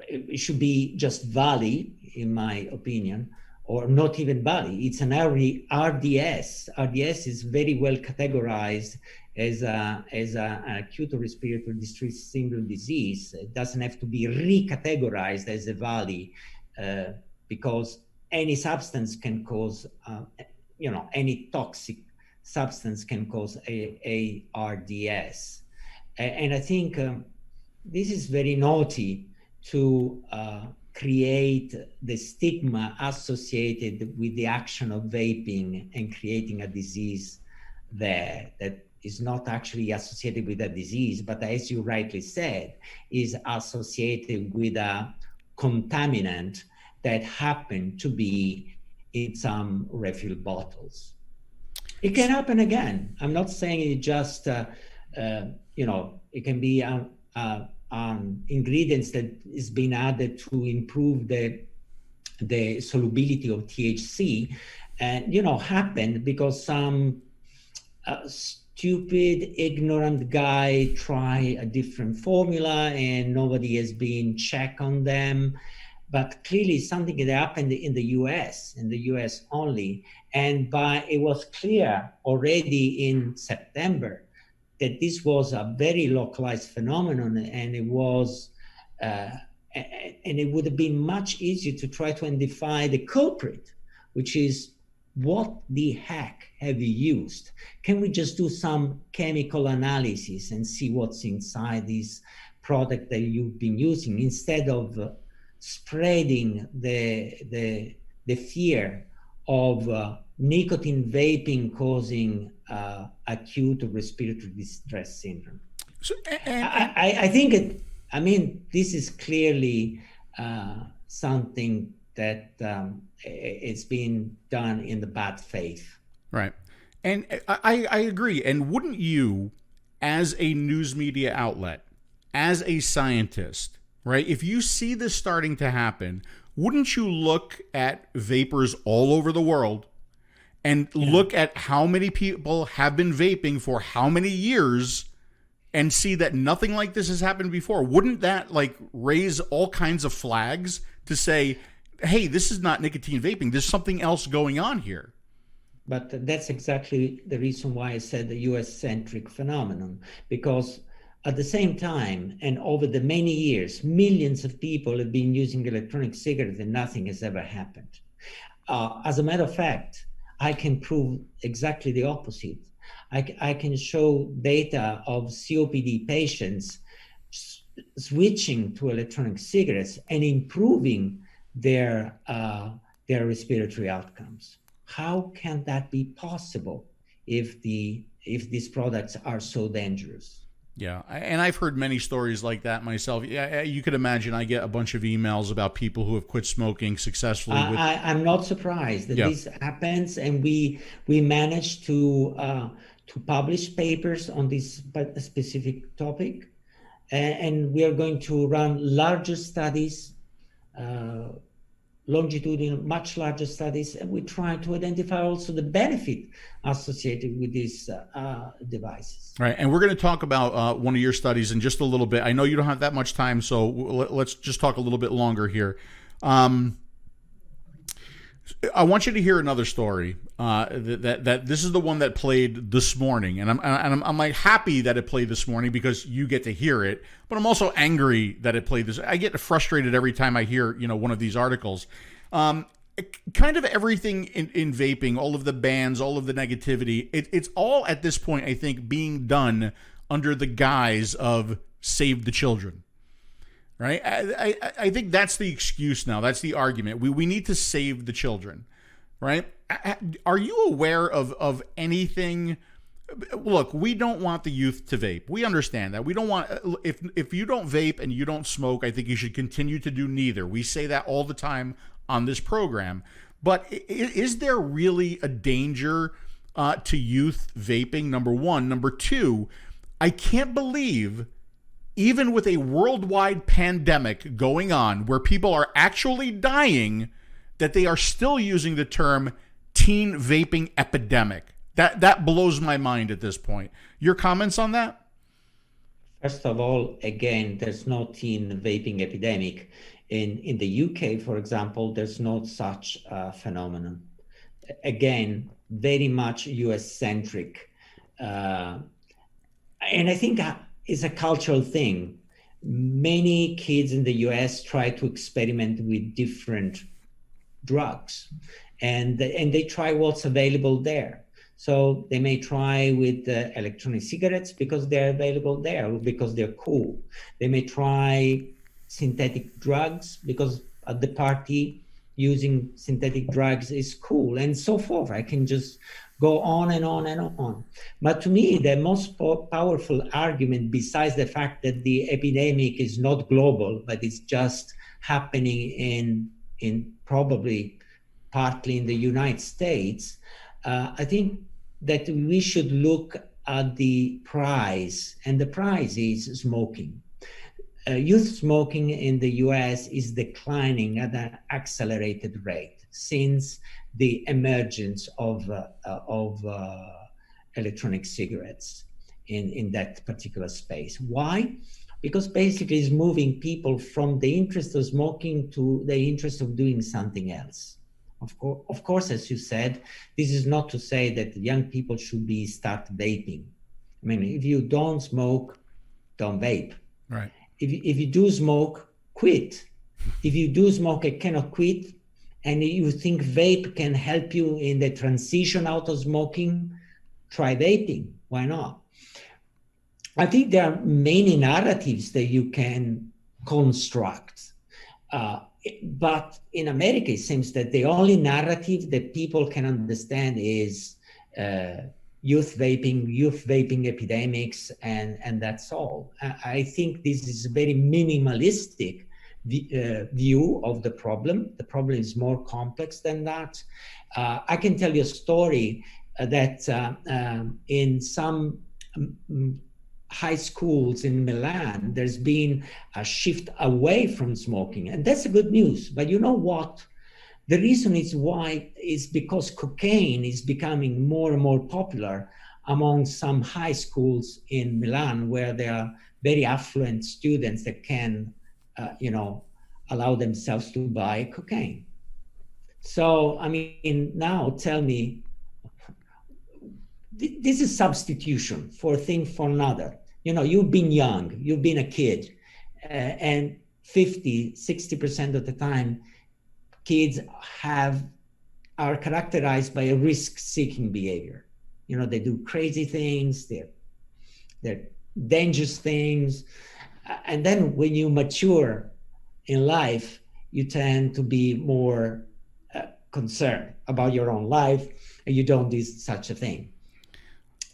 It should be just VALI, in my opinion, or not even VALI. It's an RDS. RDS is very well categorized as an acute respiratory distress syndrome disease. It doesn't have to be recategorized as a VALI because any substance can cause, any toxic substance can cause a RDS. And I think this is very naughty to create the stigma associated with the action of vaping and creating a disease there that is not actually associated with a disease, but as you rightly said, is associated with a contaminant that happened to be in some refill bottles. It can happen again. I'm not saying it just, it can be ingredients that is being added to improve the solubility of THC, and happened because some stupid, ignorant guy try a different formula and nobody has been checked on them. But clearly something that happened in the US only. And it was clear already in September that this was a very localized phenomenon, and it was, and it would have been much easier to try to identify the culprit, which is, what the heck have you used? Can we just do some chemical analysis and see what's inside this product that you've been using, instead of spreading the fear of nicotine vaping causing acute respiratory distress syndrome? So, I think this is clearly something that it's been done in the bad faith. Right. And I agree. And wouldn't you, as a news media outlet, as a scientist, right, if you see this starting to happen, wouldn't you look at vapors all over the world and look at how many people have been vaping for how many years and see that nothing like this has happened before? Wouldn't that raise all kinds of flags to say, hey, this is not nicotine vaping, there's something else going on here? But that's exactly the reason why I said the US-centric phenomenon, because at the same time, and over the many years, millions of people have been using electronic cigarettes and nothing has ever happened. As a matter of fact, I can prove exactly the opposite. I can show data of COPD patients switching to electronic cigarettes and improving their respiratory outcomes. How can that be possible if these products are so dangerous? Yeah, and I've heard many stories like that myself. Yeah, you could imagine I get a bunch of emails about people who have quit smoking successfully. I'm not surprised that this happens, and we managed to publish papers on this specific topic, and we are going to run larger studies, longitudinal, much larger studies, and we try to identify also the benefit associated with these devices. Right, and we're going to talk about one of your studies in just a little bit. I know you don't have that much time, so let's just talk a little bit longer here. I want you to hear another story. That this is the one that played this morning, and I'm like happy that it played this morning because you get to hear it. But I'm also angry that it played this. I get frustrated every time I hear one of these articles. Kind of everything in vaping, all of the bans, all of the negativity. It's all at this point, I think, being done under the guise of save the children. Right? I think that's the excuse now. That's the argument. We need to save the children. Right? Are you aware of anything? Look, we don't want the youth to vape. We understand that. We don't want, if you don't vape and you don't smoke, I think you should continue to do neither. We say that all the time on this program. But is there really a danger to youth vaping? Number one. Number two, I can't believe, even with a worldwide pandemic going on where people are actually dying, that they are still using the term teen vaping epidemic. That blows my mind at this point. Your comments on that? First of all, again, there's no teen vaping epidemic. In the UK, for example, there's no such phenomenon. Again, very much US-centric. And I think it's a cultural thing. Many kids in the US try to experiment with different drugs, and they try what's available there. So they may try with electronic cigarettes because they're available there, because they're cool. They may try synthetic drugs because at the party using synthetic drugs is cool, and so forth. I can just go on and on and on. But to me, the most powerful argument, besides the fact that the epidemic is not global, but it's just happening in probably partly in the United States, I think that we should look at the prize, and the prize is smoking. Youth smoking in the US is declining at an accelerated rate since the emergence of electronic cigarettes in that particular space. Why? Because basically it's moving people from the interest of smoking to the interest of doing something else. Of course, as you said, this is not to say that young people should start vaping. I mean, if you don't smoke, don't vape. Right. If you do smoke, quit. If you do smoke and cannot quit, and you think vape can help you in the transition out of smoking, try vaping. Why not? I think there are many narratives that you can construct. But in America, it seems that the only narrative that people can understand is youth vaping epidemics, and that's all. I think this is a very minimalistic view of the problem. The problem is more complex than that. I can tell you a story that in some high schools in Milan, there's been a shift away from smoking, and that's a good news. But you know what? The reason is because cocaine is becoming more and more popular among some high schools in Milan, where there are very affluent students that can, allow themselves to buy cocaine. So, I mean, now tell me, this is substitution for a thing for another. You've been young, you've been a kid, and 60% of the time, kids are characterized by a risk-seeking behavior. They do crazy things, they're dangerous things. And then when you mature in life, you tend to be more concerned about your own life, and you don't do such a thing.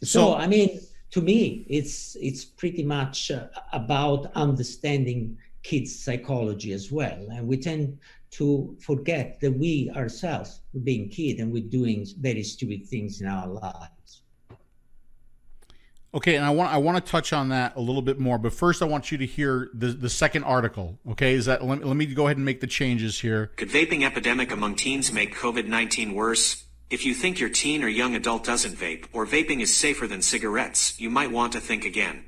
So I mean, to me, it's pretty much about understanding kids' psychology as well. And we tend to forget that we ourselves, we're being kids and we're doing very stupid things in our lives. Okay, and I want to touch on that a little bit more, but first I want you to hear the second article. Okay, let me go ahead and make the changes here. Could vaping epidemic among teens make COVID-19 worse? If you think your teen or young adult doesn't vape, or vaping is safer than cigarettes, you might want to think again.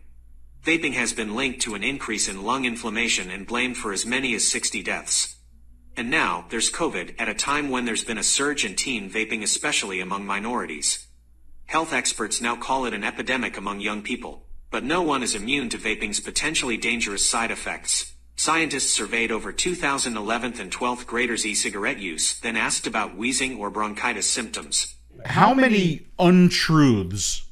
Vaping has been linked to an increase in lung inflammation and blamed for as many as 60 deaths. And now, there's COVID, at a time when there's been a surge in teen vaping, especially among minorities. Health experts now call it an epidemic among young people, but no one is immune to vaping's potentially dangerous side effects. Scientists surveyed over 2,000 11th and 12th graders' e-cigarette use, then asked about wheezing or bronchitis symptoms. How many untruths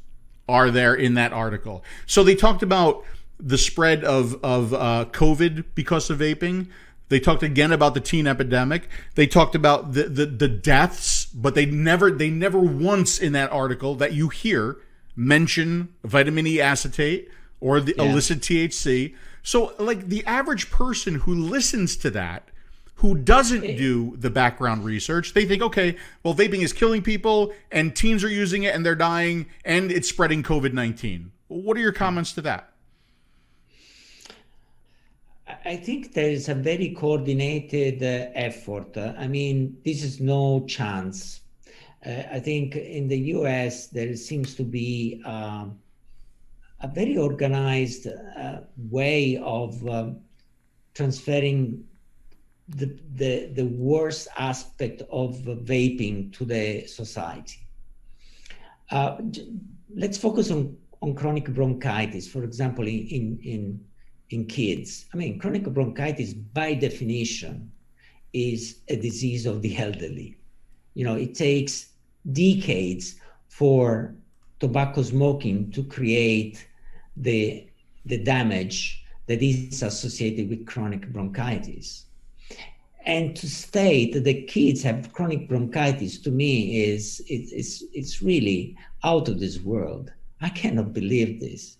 are there in that article? So they talked about the spread of COVID because of vaping. They talked again about the teen epidemic. They talked about the deaths, but they never once in that article that you hear mention vitamin E acetate or the illicit THC. So like the average person who listens to that, who doesn't do the background research. They think, okay, well, vaping is killing people and teens are using it and they're dying and it's spreading COVID-19. What are your comments to that? I think there is a very coordinated effort. I mean, this is no chance. I think in the US, there seems to be a very organized way of transferring the worst aspect of vaping to the society. Let's focus on chronic bronchitis, for example, in kids. I mean, chronic bronchitis by definition is a disease of the elderly. You know, it takes decades for tobacco smoking to create the damage that is associated with chronic bronchitis. And to state that the kids have chronic bronchitis, to me, it's really out of this world. I cannot believe this.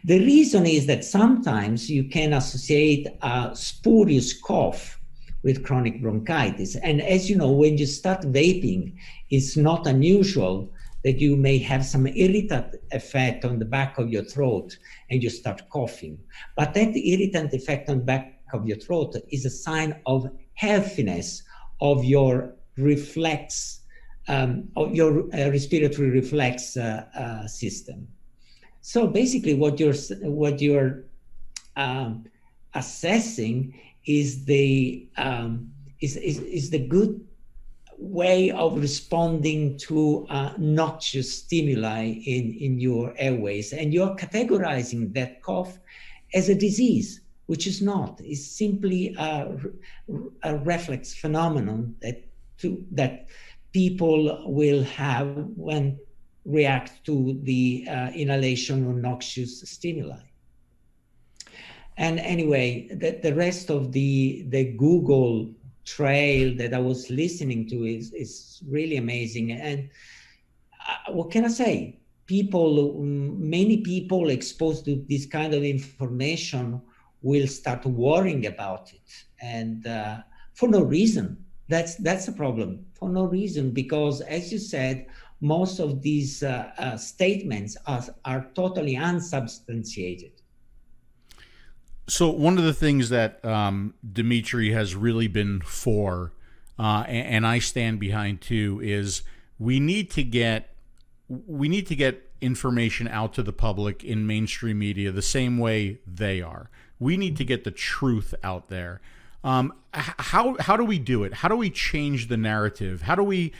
The reason is that sometimes you can associate a spurious cough with chronic bronchitis. And as you know, when you start vaping, it's not unusual that you may have some irritant effect on the back of your throat and you start coughing. But that irritant effect on the back of your throat is a sign of healthiness of your reflex, of your respiratory reflex system. So basically, what you're assessing is the good way of responding to noxious stimuli in your airways, and you're categorizing that cough as a disease, which is not. It's simply a reflex phenomenon that people will have when react to the inhalation of noxious stimuli. And anyway, the rest of the Google trail that I was listening to is really amazing. And what can I say? Many people exposed to this kind of information will start worrying about it, and for no reason. That's a problem, for no reason, because as you said, most of these statements are totally unsubstantiated. So one of the things that Dimitri has really been for, and I stand behind too, is we need to get information out to the public in mainstream media the same way they are. We need to get the truth out there. How do we do it? How do we change the narrative? How do we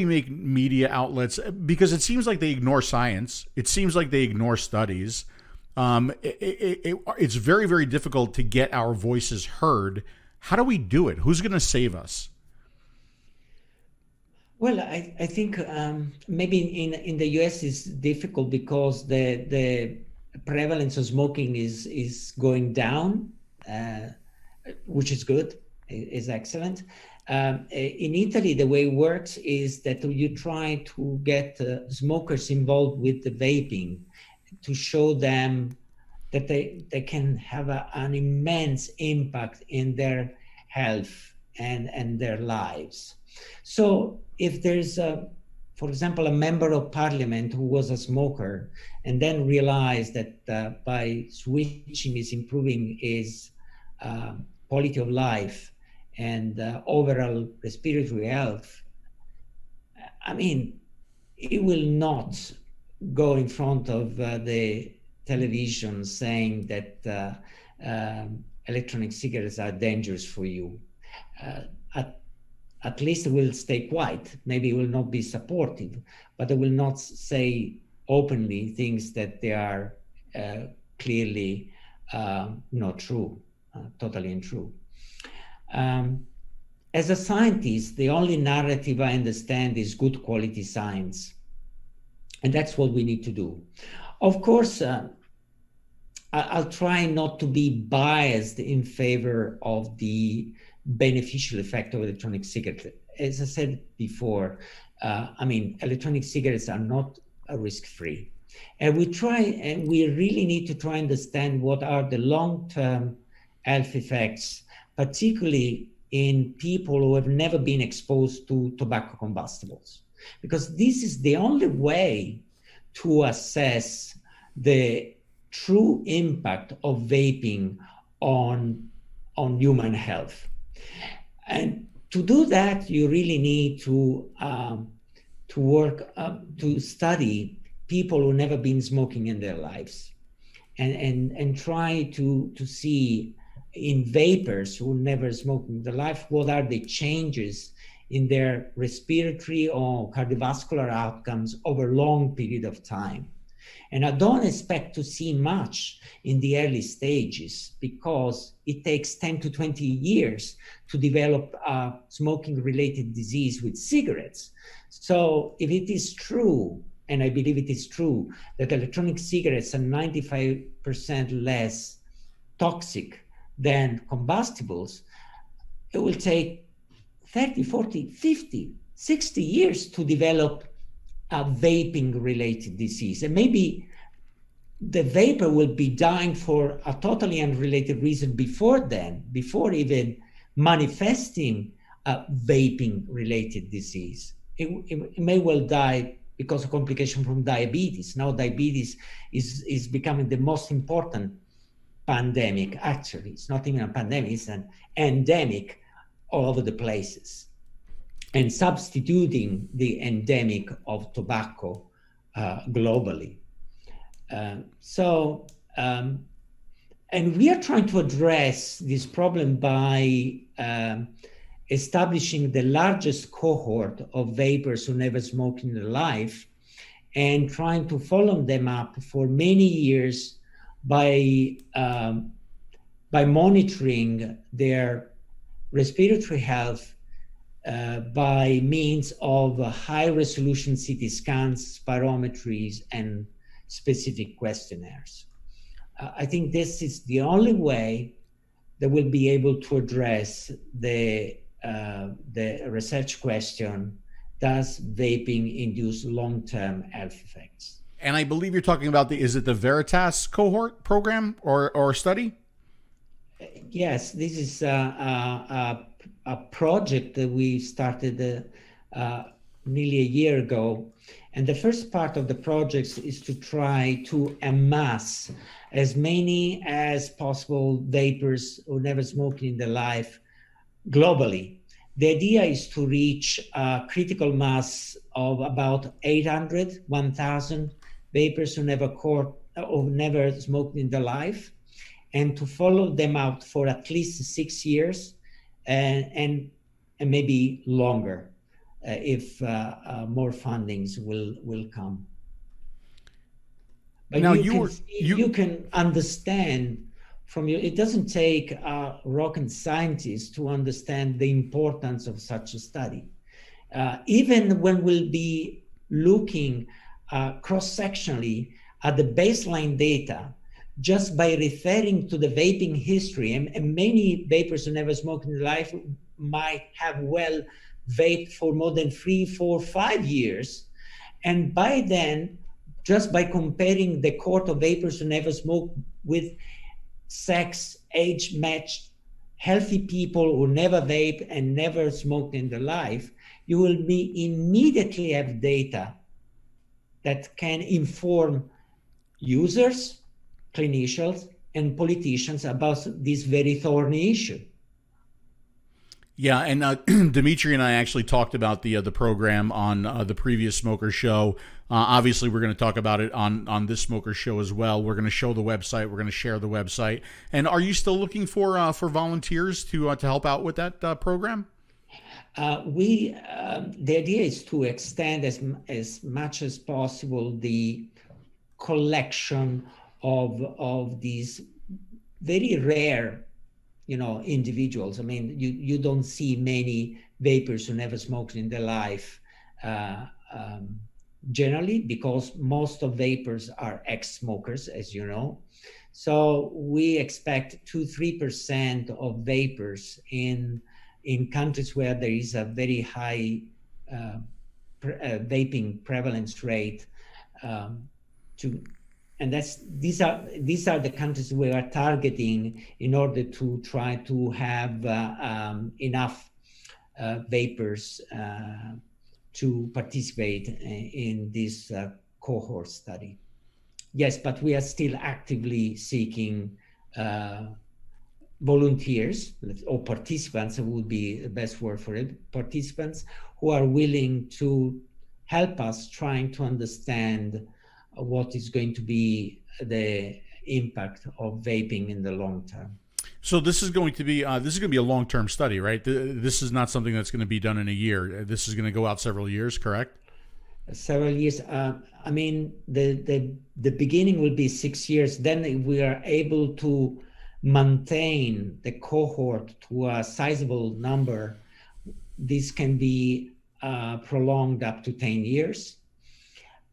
make media outlets? Because it seems like they ignore science. It seems like they ignore studies. It's very, very difficult to get our voices heard. How do we do it? Who's going to save us? Well, I think maybe in the US it's difficult because the prevalence of smoking is going down, which is good, is excellent. In Italy, the way it works is that you try to get smokers involved with the vaping to show them that they can have an immense impact in their health and their lives. So if there's, for example, a member of parliament who was a smoker and then realized that by switching is improving his quality of life and overall respiratory health, I mean, it will not go in front of the television saying that electronic cigarettes are dangerous for you. At least it will stay quiet. Maybe it will not be supportive, but it will not say openly things that they are clearly not true, totally untrue. As a scientist, the only narrative I understand is good quality science. And that's what we need to do. Of course, I'll try not to be biased in favor of the beneficial effect of electronic cigarettes. As I said before, I mean, electronic cigarettes are not risk-free. And we really need to try and understand what are the long-term health effects, particularly in people who have never been exposed to tobacco combustibles, because this is the only way to assess the true impact of vaping on human health. And to do that, you really need to study people who never been smoking in their lives, and try to see in vapers who never smoked in their life, what are the changes in their respiratory or cardiovascular outcomes over a long period of time. And I don't expect to see much in the early stages, because it takes 10 to 20 years to develop a smoking-related disease with cigarettes. So if it is true, and I believe it is true, that electronic cigarettes are 95% less toxic than combustibles, it will take 30, 40, 50, 60 years to develop a vaping-related disease. And maybe the vapor will be dying for a totally unrelated reason before then, before even manifesting a vaping-related disease. It may well die because of complication from diabetes. Now diabetes is becoming the most important pandemic. Actually, it's not even a pandemic, it's an endemic all over the places, and substituting the endemic of tobacco globally. And we are trying to address this problem by establishing the largest cohort of vapers who never smoked in their life, and trying to follow them up for many years by monitoring their respiratory health by means of high-resolution CT scans, spirometries, and specific questionnaires. I think this is the only way that we'll be able to address the research question: does vaping induce long-term health effects? And I believe you're talking about is it the Veritas cohort program or study? Yes, this is a project that we started nearly a year ago. And the first part of the project is to try to amass as many as possible vapers who never smoked in their life globally. The idea is to reach a critical mass of about 800, 1,000 vapers who never smoked in their life, and to follow them out for at least 6 years and maybe longer if more fundings will come. But now you can understand from your, it doesn't take a rocket scientist to understand the importance of such a study. Even when we'll be looking cross-sectionally at the baseline data, just by referring to the vaping history, and many vapers who never smoked in their life might have well vaped for more than 3, 4, 5 years. And by then, just by comparing the cohort of vapers who never smoked with sex, age-matched, healthy people who never vape and never smoked in their life, you will immediately have data that can inform users, clinicians, and politicians about this very thorny issue. Yeah, and Dimitri and I actually talked about the program on the previous Smoker Show. Obviously, we're going to talk about it on this Smoker Show as well. We're going to show the website. We're going to share the website. And are you still looking for volunteers to help out with that program? The idea is to extend as much as possible the collection of these very rare individuals. I mean, you don't see many vapers who never smoked in their life generally, because most of vapers are ex-smokers, as you know. So we expect 2-3% of vapers in countries where there is a very high vaping prevalence rate to and these are the countries we are targeting in order to try to have enough vapers to participate in this cohort study. Yes, but we are still actively seeking volunteers or participants, would be the best word for it, participants who are willing to help us trying to understand what is going to be the impact of vaping in the long term. So this is going to be a long-term study, right? This is not something that's going to be done in a year. This is going to go out several years, correct? Several years. I mean, the beginning will be 6 years. Then we are able to maintain the cohort to a sizable number. This can be prolonged up to 10 years.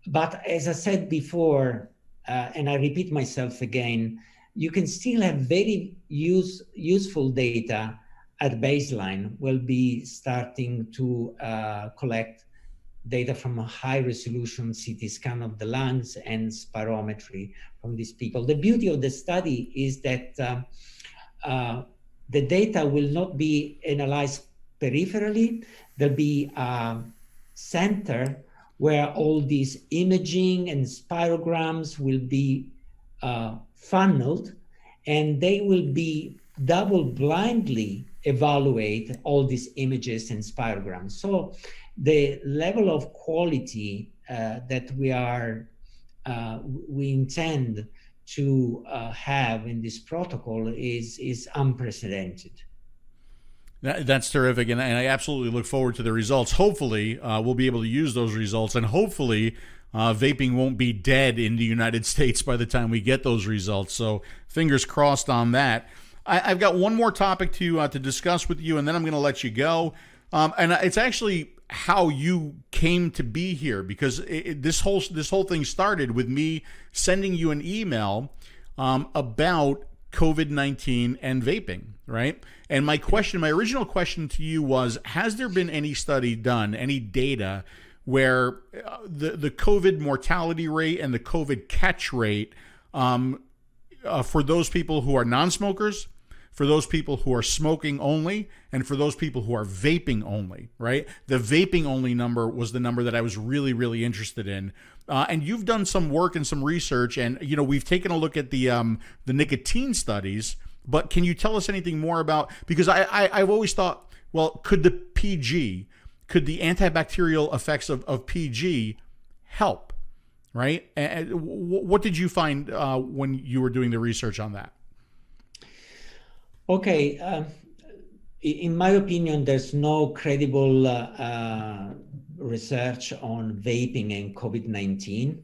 But as I said before, and I repeat myself again, you can still have very useful data at baseline. We'll be starting to collect data from a high-resolution CT scan of the lungs and spirometry from these people. The beauty of the study is that the data will not be analyzed peripherally. There'll be a center where all these imaging and spirograms will be funneled, and they will be double-blindly evaluate all these images and spirograms. So the level of quality that we intend to have in this protocol is unprecedented. That's terrific, and I absolutely look forward to the results. Hopefully, we'll be able to use those results, and hopefully vaping won't be dead in the United States by the time we get those results. So fingers crossed on that. I've got one more topic to discuss with you, and then I'm going to let you go. And it's actually how you came to be here, because this whole thing started with me sending you an email about COVID-19 and vaping, right? And my original question to you was, has there been any study done, any data where the COVID mortality rate and the COVID catch rate for those people who are non-smokers, for those people who are smoking only, and for those people who are vaping only, right? The vaping only number was the number that I was really, really interested in. And you've done some work and some research, and we've taken a look at the nicotine studies. But can you tell us anything more about? Because I've always thought, well, could the antibacterial effects of PG help, right? And what did you find when you were doing the research on that? Okay, in my opinion, there's no credible research on vaping and COVID-19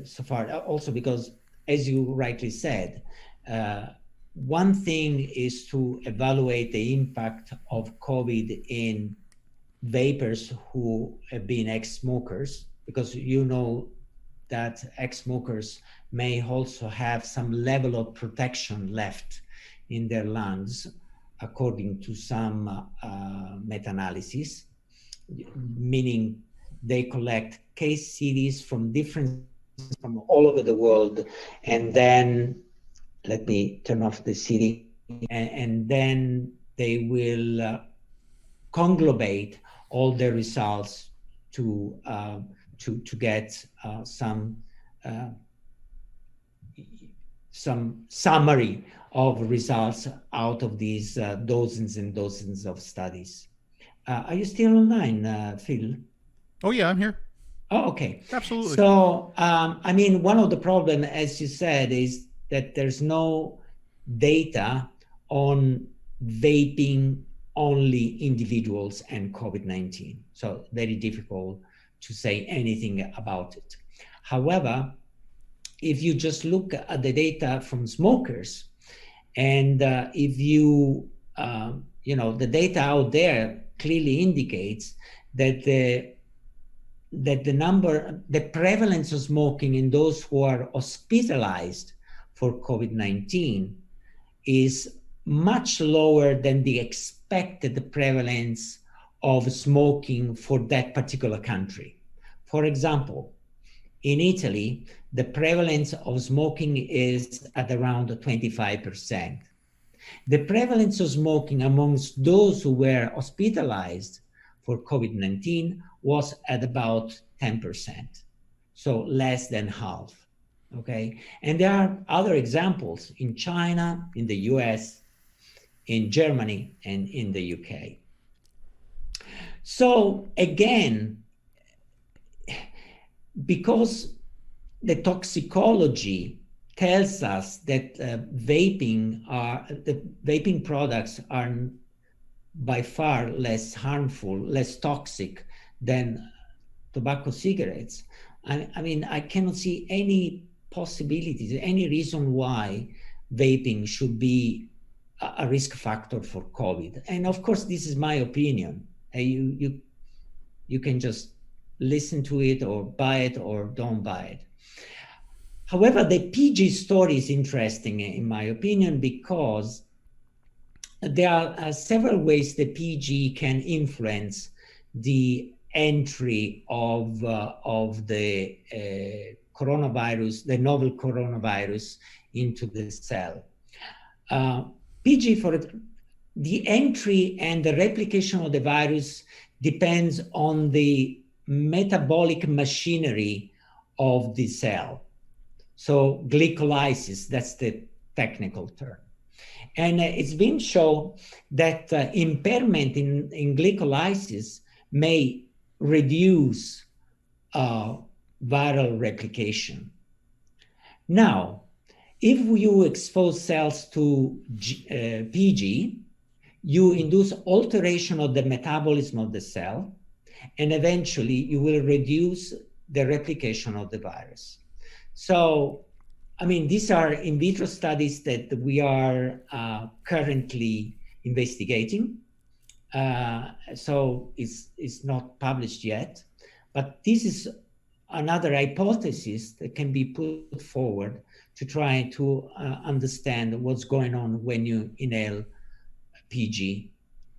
so far. Also because, as you rightly said, one thing is to evaluate the impact of COVID in vapers who have been ex-smokers, because that ex-smokers may also have some level of protection left in their lungs, according to some meta-analysis, meaning they collect case series from all over the world, and then let me turn off the CD, and then they will conglomerate all the results to get some summary of results out of these dozens and dozens of studies. Are you still online, Phil? Oh yeah, I'm here. Oh, okay. Absolutely. So, one of the problems, as you said, is that there's no data on vaping only individuals and COVID-19. So very difficult to say anything about it. However, if you just look at the data from smokers, and if you, the data out there clearly indicates that the prevalence of smoking in those who are hospitalized for COVID-19 is much lower than the expected prevalence of smoking for that particular country. For example, in Italy, the prevalence of smoking is at around 25%. The prevalence of smoking amongst those who were hospitalized for COVID-19 was at about 10%, so less than half, okay? And there are other examples in China, in the US, in Germany, and in the UK. So again, because the toxicology tells us that vaping products are by far less harmful, less toxic than tobacco cigarettes, I mean, I cannot see any possibilities, any reason why vaping should be a risk factor for COVID. And of course, this is my opinion. You can just listen to it or buy it or don't buy it. However, the PG story is interesting in my opinion because there are several ways the PG can influence the entry of the coronavirus, the novel coronavirus, into the cell. PG, for the entry and the replication of the virus depends on the metabolic machinery of the cell. So glycolysis, that's the technical term. And it's been shown that impairment in glycolysis may reduce viral replication. Now, if you expose cells to PG, you induce alteration of the metabolism of the cell, and eventually you will reduce the replication of the virus. So, I mean, these are in vitro studies that we are currently investigating. So it's not published yet, but this is another hypothesis that can be put forward to try to understand what's going on when you inhale PG,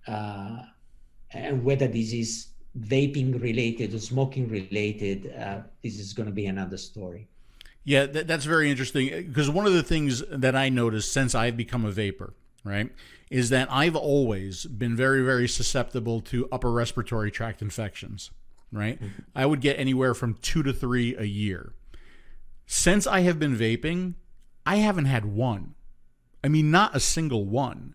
and whether this is vaping related or smoking related. This is going to be another story. Yeah, that's very interesting, because one of the things that I noticed since I've become a vapor, right, is that I've always been very, very susceptible to upper respiratory tract infections, right? Mm-hmm. I would get anywhere from 2 to 3 a year. Since I have been vaping, I haven't had one. I mean, not a single one.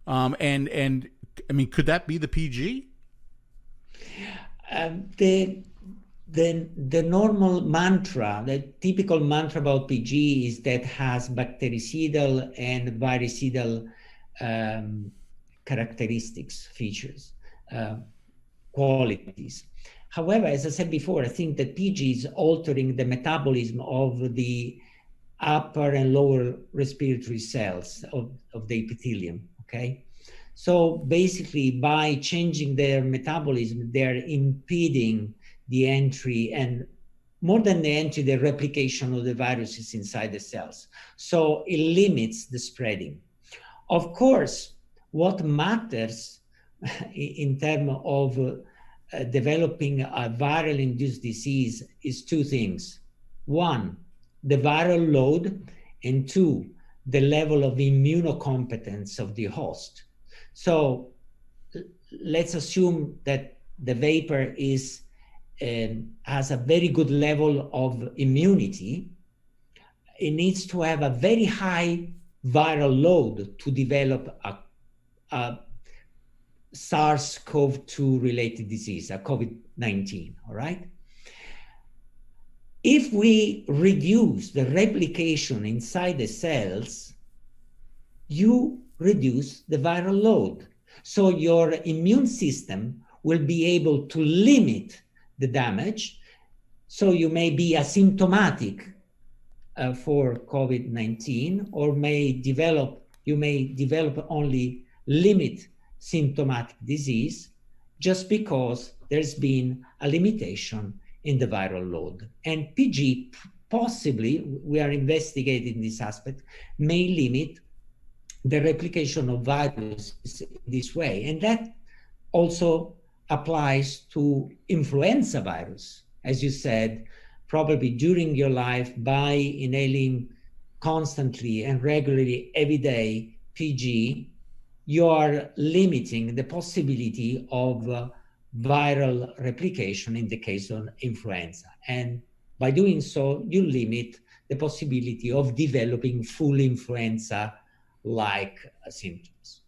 And I mean, could that be the PG? The normal mantra, the typical mantra about PG is that has bactericidal and virucidal characteristics, features, qualities. However, as I said before, I think that PG is altering the metabolism of the upper and lower respiratory cells of the epithelium, okay? So basically, by changing their metabolism, they're impeding the entry, and more than the entry, the replication of the viruses inside the cells. So it limits the spreading. Of course, what matters in terms of developing a viral-induced disease is 2 things. 1, the viral load, and 2, the level of immunocompetence of the host. So let's assume that the vapor has a very good level of immunity. It needs to have a very high viral load to develop a SARS-CoV-2 related disease, a COVID-19, all right? If we reduce the replication inside the cells, you reduce the viral load. So your immune system will be able to limit the damage. So you may be asymptomatic for COVID-19, or you may develop only limit symptomatic disease, just because there's been a limitation in the viral load. And PG, possibly, we are investigating this aspect, may limit the replication of viruses this way. And that also applies to influenza virus. As you said, probably during your life by inhaling constantly and regularly every day PG, you are limiting the possibility of viral replication in the case of influenza. And by doing so, you limit the possibility of developing full influenza-like symptoms.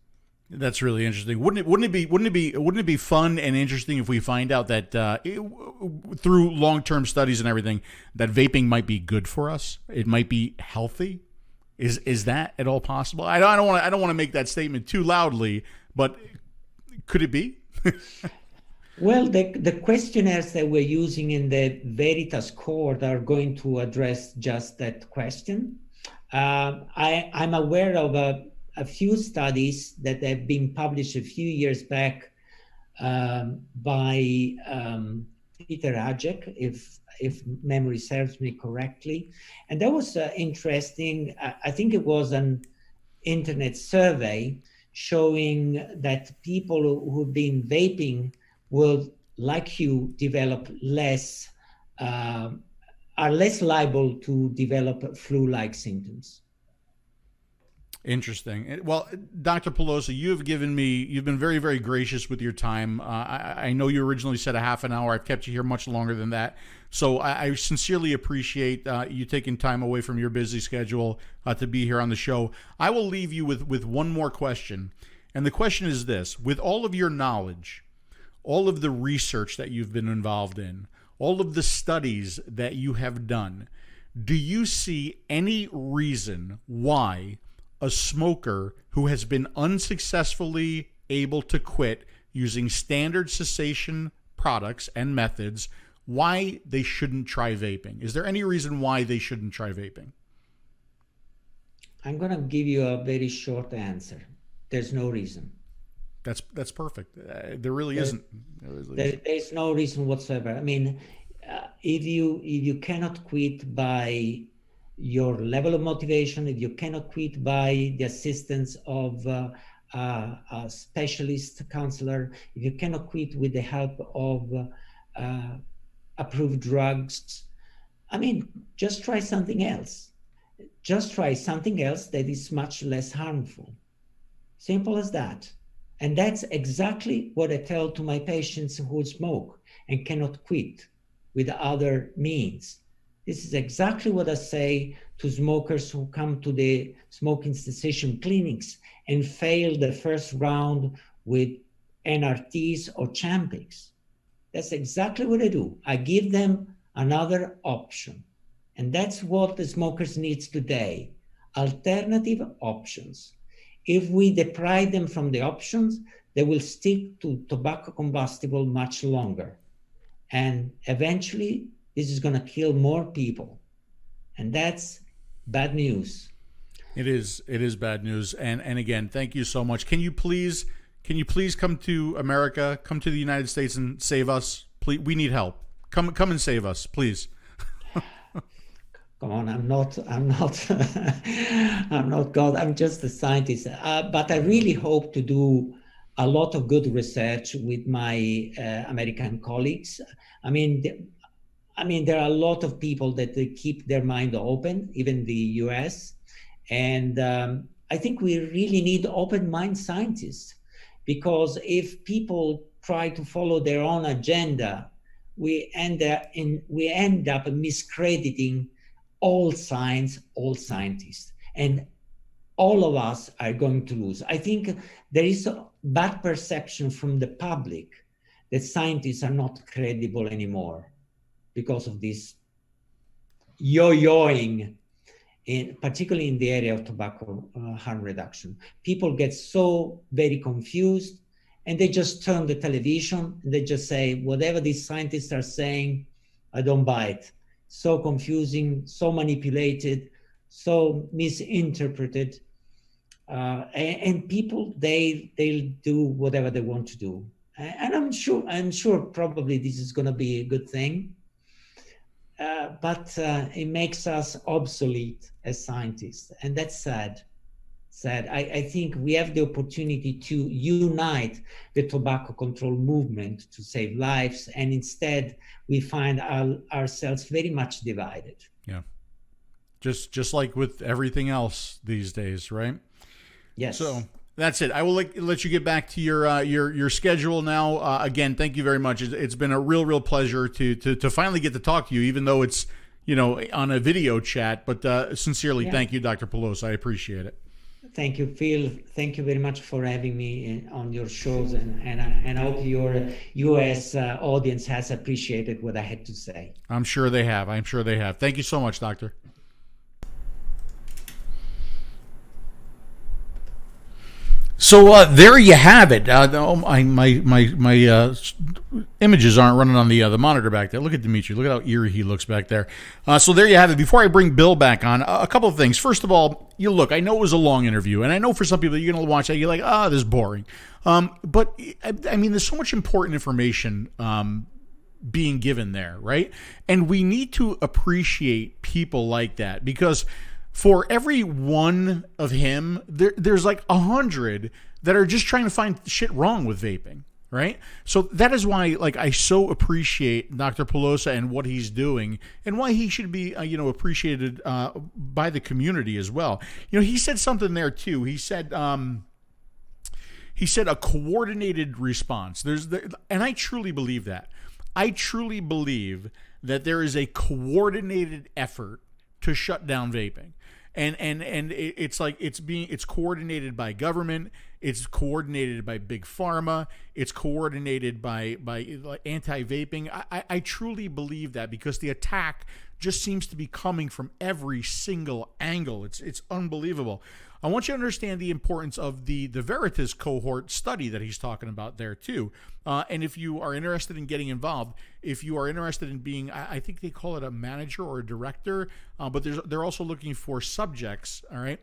That's really interesting. Wouldn't it be fun and interesting if we find out that through long-term studies and everything that vaping might be good for us? It might be healthy. Is that at all possible? I don't want to make that statement too loudly, but could it be? Well, the questionnaires that we're using in the Veritas cohort are going to address just that question. I'm aware of a few studies that have been published a few years back by 𝗃𝗽𝗲𝗿𝗀, if memory serves me correctly. And that was interesting. I think it was an internet survey showing that people who've been vaping will, like you, develop less, are less liable to develop flu-like symptoms. Interesting. Well, Dr. Polosa, you've been very, very gracious with your time. I know you originally said a half an hour. I've kept you here much longer than that. So I sincerely appreciate you taking time away from your busy schedule to be here on the show. I will leave you with one more question. And the question is this: with all of your knowledge, all of the research that you've been involved in, all of the studies that you have done, do you see any reason why a smoker who has been unsuccessfully able to quit using standard cessation products and methods, why they shouldn't try vaping? Is there any reason why they shouldn't try vaping? I'm going to give you a very short answer. There's no reason. That's perfect. There really isn't. There's no reason whatsoever. I mean, if you cannot quit by your level of motivation, if you cannot quit by the assistance of a specialist counselor, if you cannot quit with the help of approved drugs, I mean, just try something else. Just try something else that is much less harmful. Simple as that. And that's exactly what I tell to my patients who smoke and cannot quit with other means. This is exactly what I say to smokers who come to the smoking cessation clinics and fail the first round with NRTs or Champix. That's exactly what I do. I give them another option. And that's what the smokers need today, alternative options. If we deprive them from the options, they will stick to tobacco combustible much longer. And eventually, this is going to kill more people. And that's bad news. It is bad news. And again, thank you so much. Can you please come to America, come to the United States and save us? Please, we need help. Come and save us, please. Come on, I'm not God. I'm just a scientist. But I really hope to do a lot of good research with my American colleagues. I mean, there are a lot of people that they keep their mind open, even the US. And I think we really need open mind scientists, because if people try to follow their own agenda, we end up miscrediting all science, all scientists, and all of us are going to lose. I think there is a bad perception from the public that scientists are not credible anymore because of this yo-yoing, particularly in the area of tobacco harm reduction. People get so very confused, and they just turn the television and they just say, whatever these scientists are saying, I don't buy it. So confusing, so manipulated, so misinterpreted. And people, they'll do whatever they want to do. And I'm sure probably this is going to be a good thing. But it makes us obsolete as scientists, and that's sad. said, I think we have the opportunity to unite the tobacco control movement to save lives, and instead we find ourselves very much divided. Yeah. Just like with everything else these days, right? Yes. So that's it. I will let you get back to your schedule now. Again, thank you very much. It's been a real pleasure to finally get to talk to you, even though it's, you know, on a video chat. But sincerely, thank you, Dr. Polosa. I appreciate it. Thank you, Phil. Thank you very much for having me on your shows, and I hope your U.S. Audience has appreciated what I had to say. I'm sure they have. I'm sure they have. Thank you so much, Doctor. So there you have it. My images aren't running on the monitor back there. Look at Dimitri. Look at how eerie he looks back there. So there you have it. Before I bring Bill back on, a couple of things. First of all, look, I know it was a long interview, and I know for some people you're going to watch that, you're like, this is boring. But I mean, there's so much important information being given there, right? And we need to appreciate people like that, because for every one of him, there's like 100 that are just trying to find shit wrong with vaping, right? So that is why, like, I so appreciate Dr. Polosa and what he's doing, and why he should be, appreciated by the community as well. You know, he said something there too. He said a coordinated response. And I truly believe that. I truly believe that there is a coordinated effort to shut down vaping. And it's like it's coordinated by government, it's coordinated by big pharma, it's coordinated by anti-vaping. I truly believe that, because the attack just seems to be coming from every single angle. It's unbelievable. I want you to understand the importance of the Veritas cohort study that he's talking about there too. And if you are interested in getting involved, if you are interested in being, I think they call it a manager or a director, but they're also looking for subjects, all right?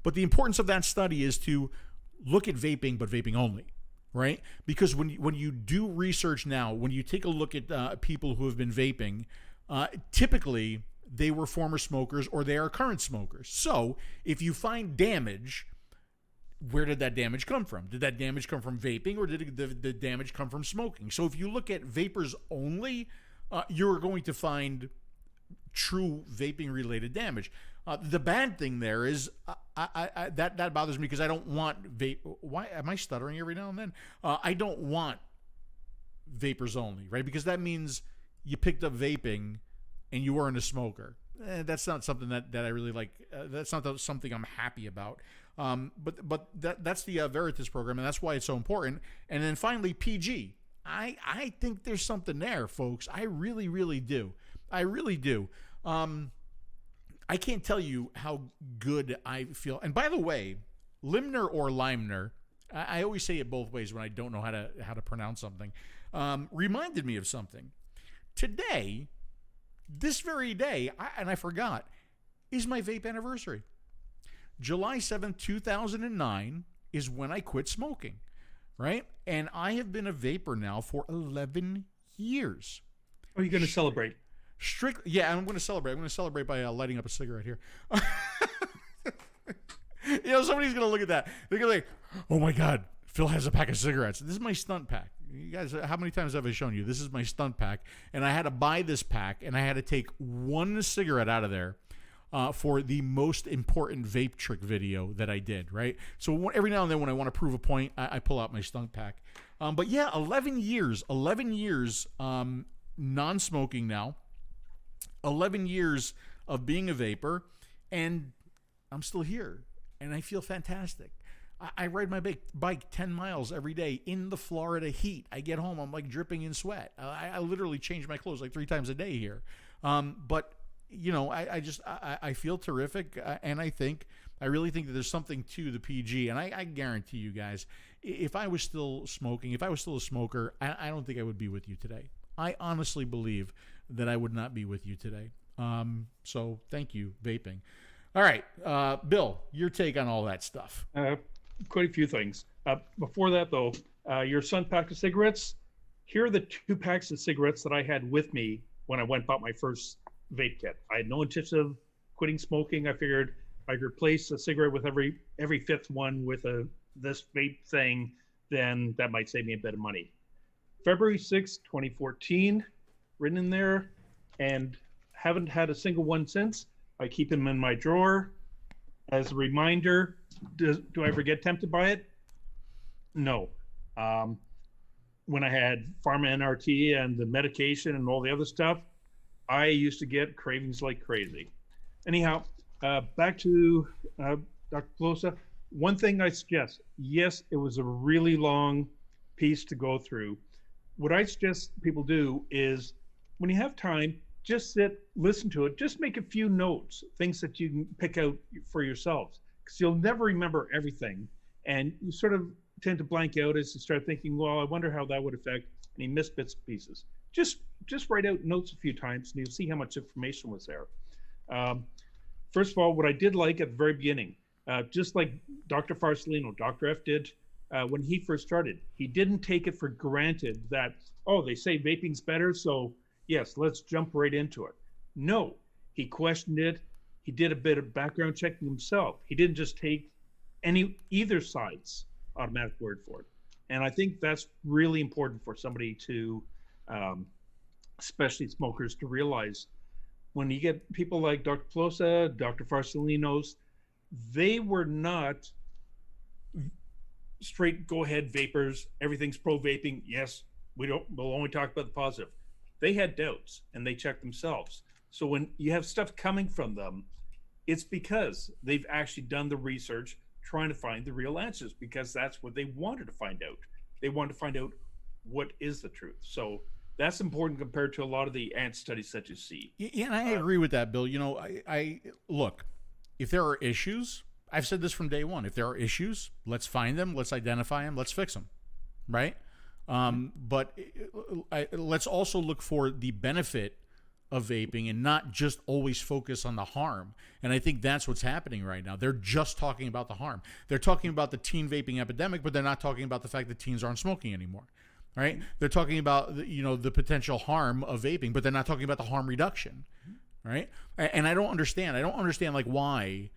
But the importance of that study is to look at vaping, but vaping only, right? Because when you do research now, when you take a look at people who have been vaping, typically they were former smokers or they are current smokers. So if you find damage, where did that damage come from? Did that damage come from vaping, or did the damage come from smoking? So if you look at vapors only, you're going to find true vaping related damage. The bad thing there is that bothers me, because I don't want vape. Why am I stuttering every now and then? I don't want vapors only, right? Because that means you picked up vaping and you weren't a smoker. That's not something that I really like. That's not something I'm happy about. But that's the Veritas program, and that's why it's so important. And then finally, PG. I think there's something there, folks. I really, really do. I really do. I can't tell you how good I feel. And by the way, 𝗏𝗏 or 𝗏𝗏, I always say it both ways when I don't know how to pronounce something. Reminded me of something. Today, this very day, and I forgot, is my vape anniversary. July 7th, 2009 is when I quit smoking, right? And I have been a vapor now for 11 years. Are you going to celebrate? Yeah, I'm going to celebrate. I'm going to celebrate by lighting up a cigarette here. Somebody's going to look at that. They're going to be like, oh my God, Phil has a pack of cigarettes. This is my stunt pack. You guys, how many times have I shown you? This is my stunt pack. And I had to buy this pack, and I had to take one cigarette out of there for the most important vape trick video that I did, right? So every now and then when I want to prove a point, I pull out my stunt pack. But yeah, 11 years non-smoking now, 11 years of being a vapor, and I'm still here, and I feel fantastic. I ride my bike 10 miles every day in the Florida heat. I get home, I'm like dripping in sweat. I literally change my clothes like 3 times a day here. But I feel terrific, and I really think that there's something to the PG. And I guarantee you guys, if I was still smoking, if I was still a smoker, I don't think I would be with you today. I honestly believe that I would not be with you today. So thank you, vaping. All right, Bill, your take on all that stuff. Quite a few things. Before that, though, your son pack of cigarettes. Here are the 2 packs of cigarettes that I had with me when I went and bought my first vape kit. I had no intention of quitting smoking. I figured I'd replace a cigarette with every fifth one with this vape thing, then that might save me a bit of money. February 6, 2014, written in there, and haven't had a single one since. I keep them in my drawer as a reminder. Do I ever get tempted by it? No. When I had pharma NRT and the medication and all the other stuff, I used to get cravings like crazy. Anyhow, back to Dr. Polosa. One thing I suggest, yes, it was a really long piece to go through. What I suggest people do is when you have time, just sit, listen to it, just make a few notes, things that you can pick out for yourselves, because you'll never remember everything. And you sort of tend to blank out as you start thinking, well, I wonder how that would affect, and you miss bits and pieces. Just write out notes a few times and you'll see how much information was there. First of all, what I did like at the very beginning, just like Dr. Farsellino, Dr. F did when he first started, he didn't take it for granted that, oh, they say vaping's better, so yes, let's jump right into it. No, he questioned it. He did a bit of background checking himself. He didn't just take either side's automatic word for it. And I think that's really important for somebody to, especially smokers, to realize. When you get people like Dr. Polosa, Dr. Farsellino's, they were not straight go-ahead vapors. Everything's pro-vaping. Yes, we'll only talk about the positive. They had doubts and they checked themselves. So when you have stuff coming from them, it's because they've actually done the research, trying to find the real answers, because that's what they wanted to find out. They wanted to find out what is the truth. So that's important compared to a lot of the ant studies that you see. Yeah, and I agree with that, Bill. You know, I look, if there are issues, I've said this from day one, if there are issues, let's find them, let's identify them, let's fix them, right? But let's also look for the benefit of vaping and not just always focus on the harm. And I think that's what's happening right now. They're just talking about the harm. They're talking about the teen vaping epidemic, but they're not talking about the fact that teens aren't smoking anymore. Right? They're talking about, the potential harm of vaping, but they're not talking about the harm reduction, right? And I don't understand. Like why,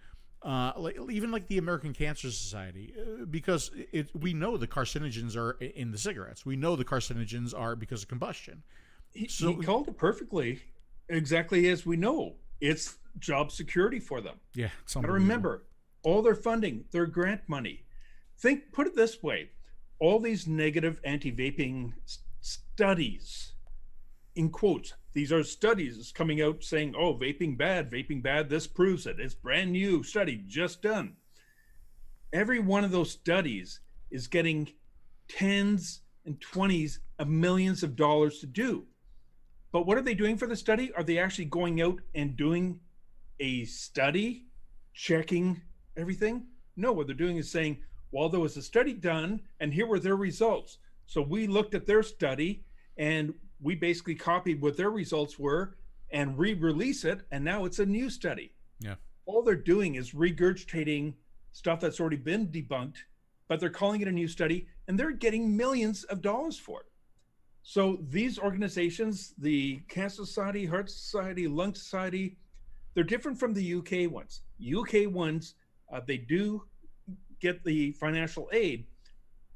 even like the American Cancer Society, because we know the carcinogens are in the cigarettes. We know the carcinogens are because of combustion. He called it perfectly, exactly as we know. It's job security for them. Yeah. But remember, all their funding, their grant money. Put it this way. All these negative anti-vaping studies, in quotes, these are studies coming out saying, oh, vaping bad, this proves it. It's brand new study just done. Every one of those studies is getting tens and 20s of millions of dollars to do. But what are they doing for the study? Are they actually going out and doing a study, checking everything? No, what they're doing is saying, well, there was a study done and here were their results. So we looked at their study and we basically copied what their results were and re-release it. And now it's a new study. Yeah. All they're doing is regurgitating stuff that's already been debunked, but they're calling it a new study and they're getting millions of dollars for it. So these organizations, the Cancer Society, Heart Society, Lung Society, they're different from the UK ones. UK ones, they do get the financial aid,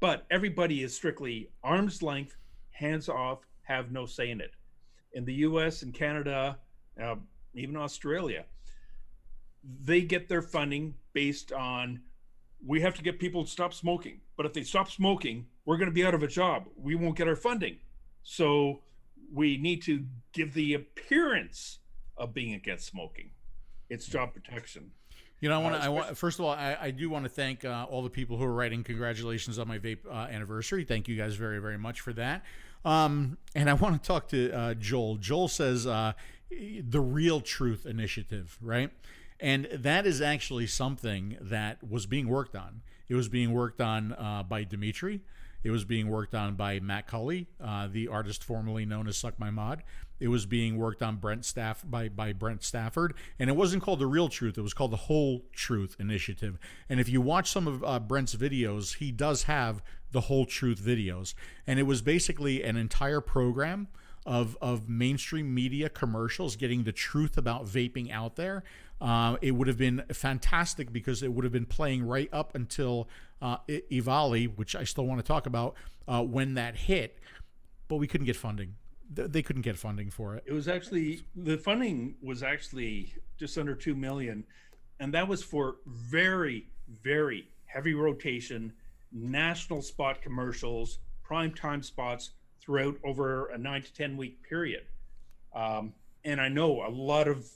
but everybody is strictly arm's length, hands off, have no say in it. In the US and Canada, even Australia, they get their funding based on, we have to get people to stop smoking. But if they stop smoking, we're going to be out of a job. We won't get our funding. So we need to give the appearance of being against smoking. It's job protection. I want first of all, I do want to thank all the people who are writing congratulations on my vape anniversary. Thank you guys very, very much for that. And I want to talk to Joel. Joel says the Real Truth Initiative, right? And that is actually something that was being worked on. It was being worked on by Dimitris. It was being worked on by Matt Cully, the artist formerly known as 𝗧𝗵𝗲. It was being worked on by Brent Stafford. And it wasn't called The Real Truth. It was called the Whole Truth Initiative. And if you watch some of Brent's videos, he does have the Whole Truth videos. And it was basically an entire program of mainstream media commercials getting the truth about vaping out there, it would have been fantastic, because it would have been playing right up until EVALI, which I still want to talk about, when that hit, but we couldn't get funding. They couldn't get funding for it. It was actually, the funding was actually just under 2 million. And that was for very, very heavy rotation, national spot commercials, prime time spots throughout over a 9 to 10 week period. And I know a lot of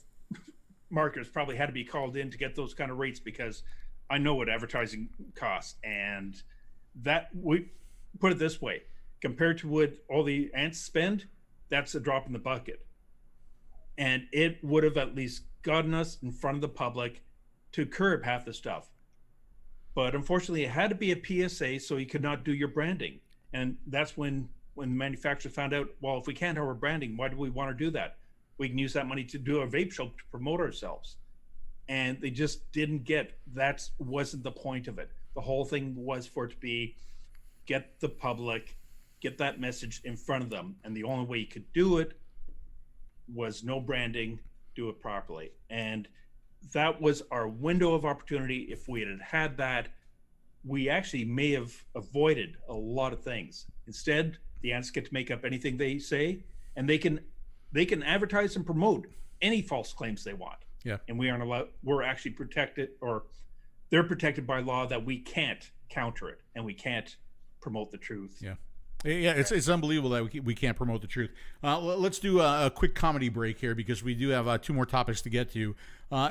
marketers probably had to be called in to get those kind of rates, because I know what advertising costs. And that, we put it this way, compared to what all the ants spend, that's a drop in the bucket. And it would have at least gotten us in front of the public to curb half the stuff. But unfortunately, it had to be a PSA, so you could not do your branding. And that's when the manufacturer found out, well, if we can't have our branding, why do we want to do that? We can use that money to do a vape show to promote ourselves. And they just didn't get, that wasn't the point of it. The whole thing was for it to be, get the public, get that message in front of them. And the only way you could do it was no branding, do it properly. And that was our window of opportunity. If we had had that, we actually may have avoided a lot of things. Instead, the ants get to make up anything they say, and they can advertise and promote any false claims they want. Yeah. And we aren't allowed, we're actually protected, or they're protected by law that we can't counter it, and we can't promote the truth. Yeah. Yeah, it's unbelievable that we can't promote the truth. Let's do a quick comedy break here, because we do have 2 more topics to get to.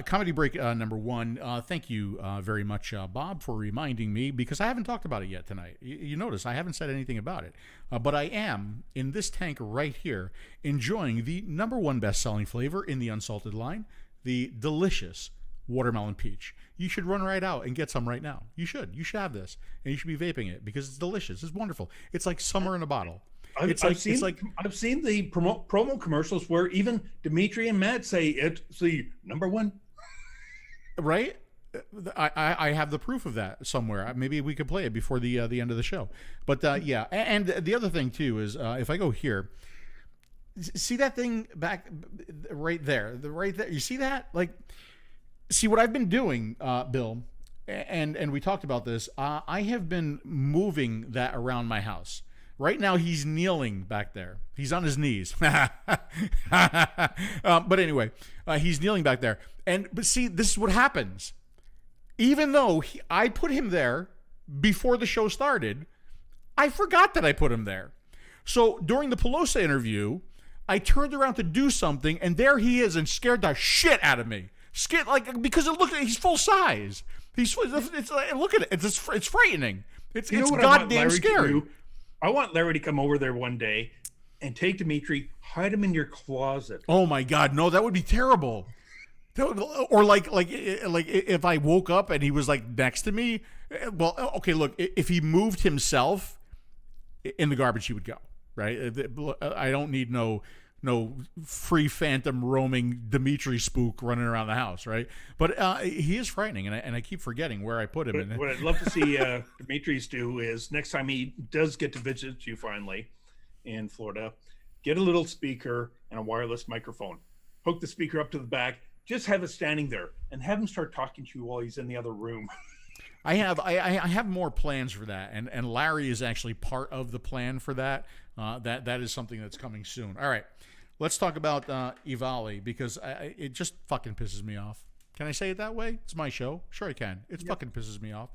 Comedy break number 1. Thank you very much, Bob, for reminding me, because I haven't talked about it yet tonight. You notice I haven't said anything about it. But I am, in this tank right here, enjoying the #1 best-selling flavor in the unsalted line, the delicious watermelon peach. You should run right out and get some right now. You should have this, and you should be vaping it, because it's delicious. It's wonderful. It's like summer in a bottle. I've seen the promo commercials where even Dimitri and Matt say it's the #1. Right? I have the proof of that somewhere. Maybe we could play it before the end of the show. But yeah, and the other thing too is if I go here, see that thing back right there, right there. You see that? Like, see what I've been doing, Bill, and we talked about this. I have been moving that around my house. Right now, he's kneeling back there. He's on his knees. But anyway, he's kneeling back there. But see, this is what happens. Even though I put him there before the show started, I forgot that I put him there. So during the Polosa interview, I turned around to do something, and there he is, and scared the shit out of me. Scared, like, because he's full size. It's like, look at it. It's frightening. It's goddamn scary. I want Larry to come over there one day and take Dimitri, hide him in your closet. Oh my God, no, that would be terrible. Or like if I woke up and he was like next to me. Well, okay, look, if he moved himself, in the garbage he would go. Right? I don't need no free phantom roaming Dimitri spook running around the house, right? But he is frightening, and I keep forgetting where I put him. What I'd love to see Dimitris do is, next time he does get to visit you finally in Florida, get a little speaker and a wireless microphone. Hook the speaker up to the back. Just have it standing there, and have him start talking to you while he's in the other room. I have more plans for that, and Larry is actually part of the plan for that. That is something that's coming soon. All right. Let's talk about EVALI, because it just fucking pisses me off. Can I say it that way? It's my show. Sure I can. It fucking pisses me off.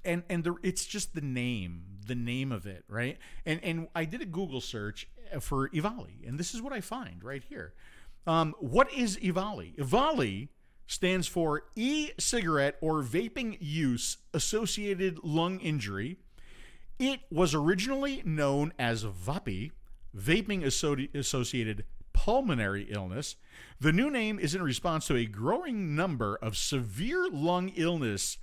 It's just the name of it, right? And I did a Google search for EVALI, and this is what I find right here. What is EVALI? EVALI stands for e-cigarette or vaping use associated lung injury. It was originally known as VAPI, vaping associated pulmonary illness. The new name is in response to a growing number of severe lung illness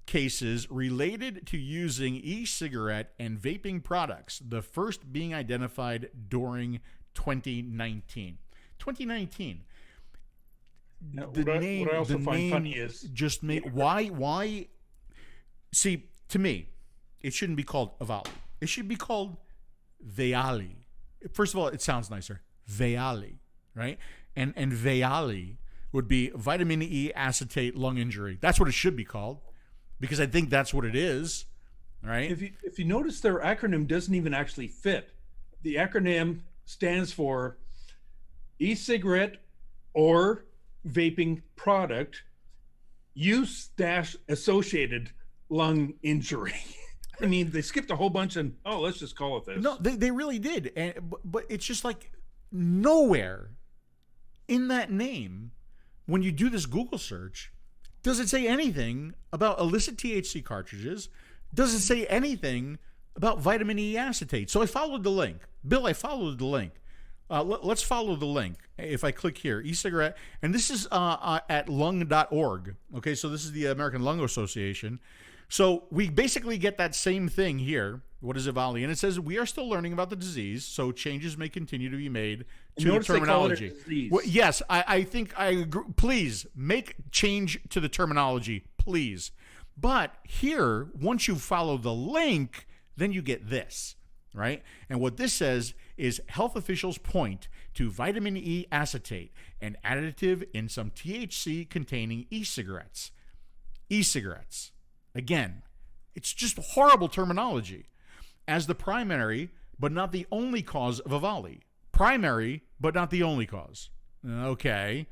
cases related to using e-cigarette and vaping products, the first being identified during 2019. 2019. What I also find funny is just why. See, to me, it shouldn't be called EVALI. It should be called 𝗦𝗡𝗡. First of all, it sounds nicer. 𝗦𝗡𝗡, right? And 𝗦𝗡𝗡 would be vitamin E acetate lung injury. That's what it should be called, because I think that's what it is, right? If you notice, their acronym doesn't even actually fit. The acronym stands for e-cigarette or vaping product use-associated lung injury. I mean, they skipped a whole bunch and, let's just call it this. No, they really did. But it's just like nowhere in that name, when you do this Google search, does it say anything about illicit THC cartridges? Does it say anything about vitamin E acetate? So I followed the link. Bill, I followed the link. Let's follow the link. If I click here, e-cigarette, and this is at lung.org. Okay, so this is the American Lung Association. So we basically get that same thing here. What is EVALI? And it says, we are still learning about the disease, so changes may continue to be made to the terminology. Well, yes, I think I agree. Please make change to the terminology, please. But here, once you follow the link, then you get this, right? And what this says is health officials point to vitamin E acetate, an additive in some THC containing e-cigarettes. E-cigarettes. Again, it's just horrible terminology. As the primary, but not the only cause of EVALI. Primary, but not the only cause. Okay.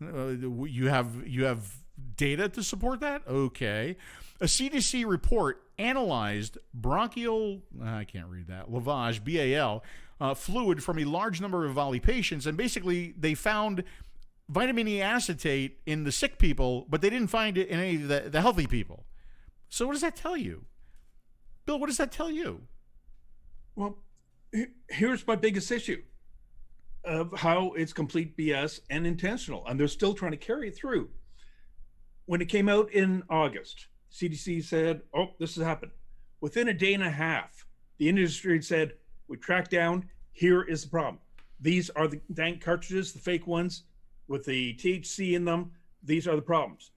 You have data to support that? Okay. A CDC report analyzed bronchial, I can't read that, lavage, BAL, fluid from a large number of EVALI patients, and basically they found vitamin E acetate in the sick people, but they didn't find it in any of the healthy people. So what does that tell you? Bill, what does that tell you? Well, here's my biggest issue of how it's complete BS and intentional, and they're still trying to carry it through. When it came out in August, CDC said, this has happened. Within a day and a half, the industry said, we tracked down, here is the problem. These are the dank cartridges, the fake ones with the THC in them. These are the problems.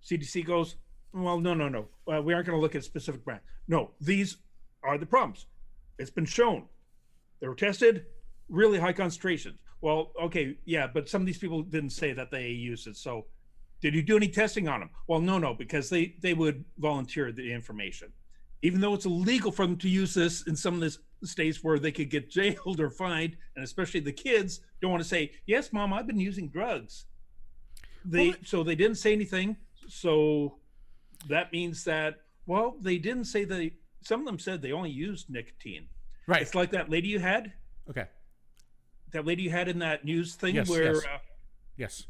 CDC goes, well, no. We aren't going to look at a specific brand. No, these are the problems. It's been shown. They were tested, really high concentrations. Well, okay, yeah, but some of these people didn't say that they used it. So did you do any testing on them? Well, no, because they would volunteer the information. Even though it's illegal for them to use this in some of the states where they could get jailed or fined, and especially the kids don't want to say, yes, Mom, I've been using drugs. So they didn't say anything. So that means that, well, they didn't say some of them said they only used nicotine. Right. It's like that lady you had. Okay. That lady you had in that news thing Yes.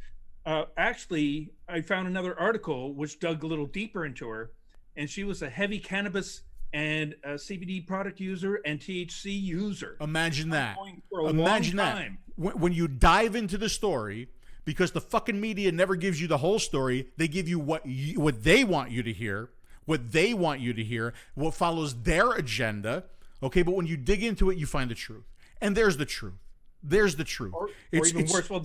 Actually, I found another article which dug a little deeper into her, and she was a heavy cannabis and a CBD product user and THC user. Imagine that. Imagine that. When you dive into the story, because the fucking media never gives you the whole story, they give you what they want you to hear, what follows their agenda. Okay, but when you dig into it, you find the truth, and there's the truth. Or even worse, what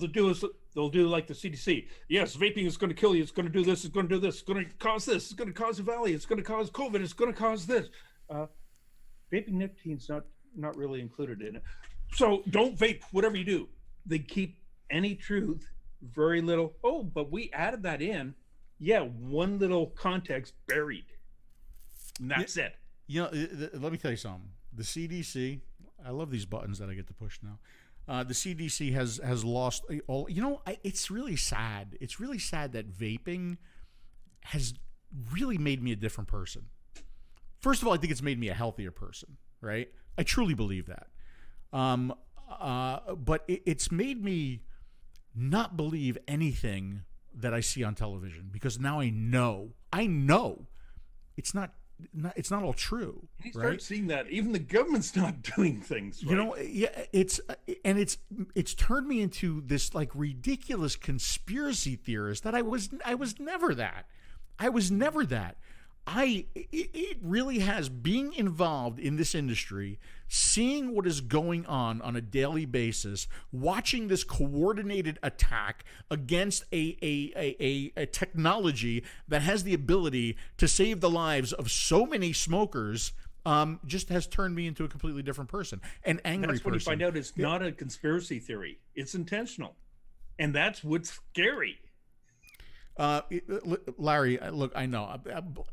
they'll do like the CDC. Yes, vaping is going to kill you. It's going to do this. It's going to do this. It's going to cause this. It's going to cause EVALI. It's going to cause COVID. It's going to cause this. Vaping nicotine's not really included in it. So don't vape. Whatever you do, they keep any truth, very little. Oh, but we added that in. Yeah, one little context buried, and that's it. You know, let me tell you something. The CDC. I love these buttons that I get to push now. The CDC has lost all. You know, it's really sad. It's really sad that vaping has really made me a different person. First of all, I think it's made me a healthier person, right? I truly believe that. But it's made me not believe anything that I see on television, because now I know it's not all true. You start seeing that even the government's not doing things right. You know, yeah, it's turned me into this like ridiculous conspiracy theorist that I was never that. It really has, being involved in this industry, seeing what is going on a daily basis, watching this coordinated attack against a technology that has the ability to save the lives of so many smokers just has turned me into a completely different person, an angry That's person. when you find out it's not a conspiracy theory. It's intentional. And that's what's scary. Larry, look, I know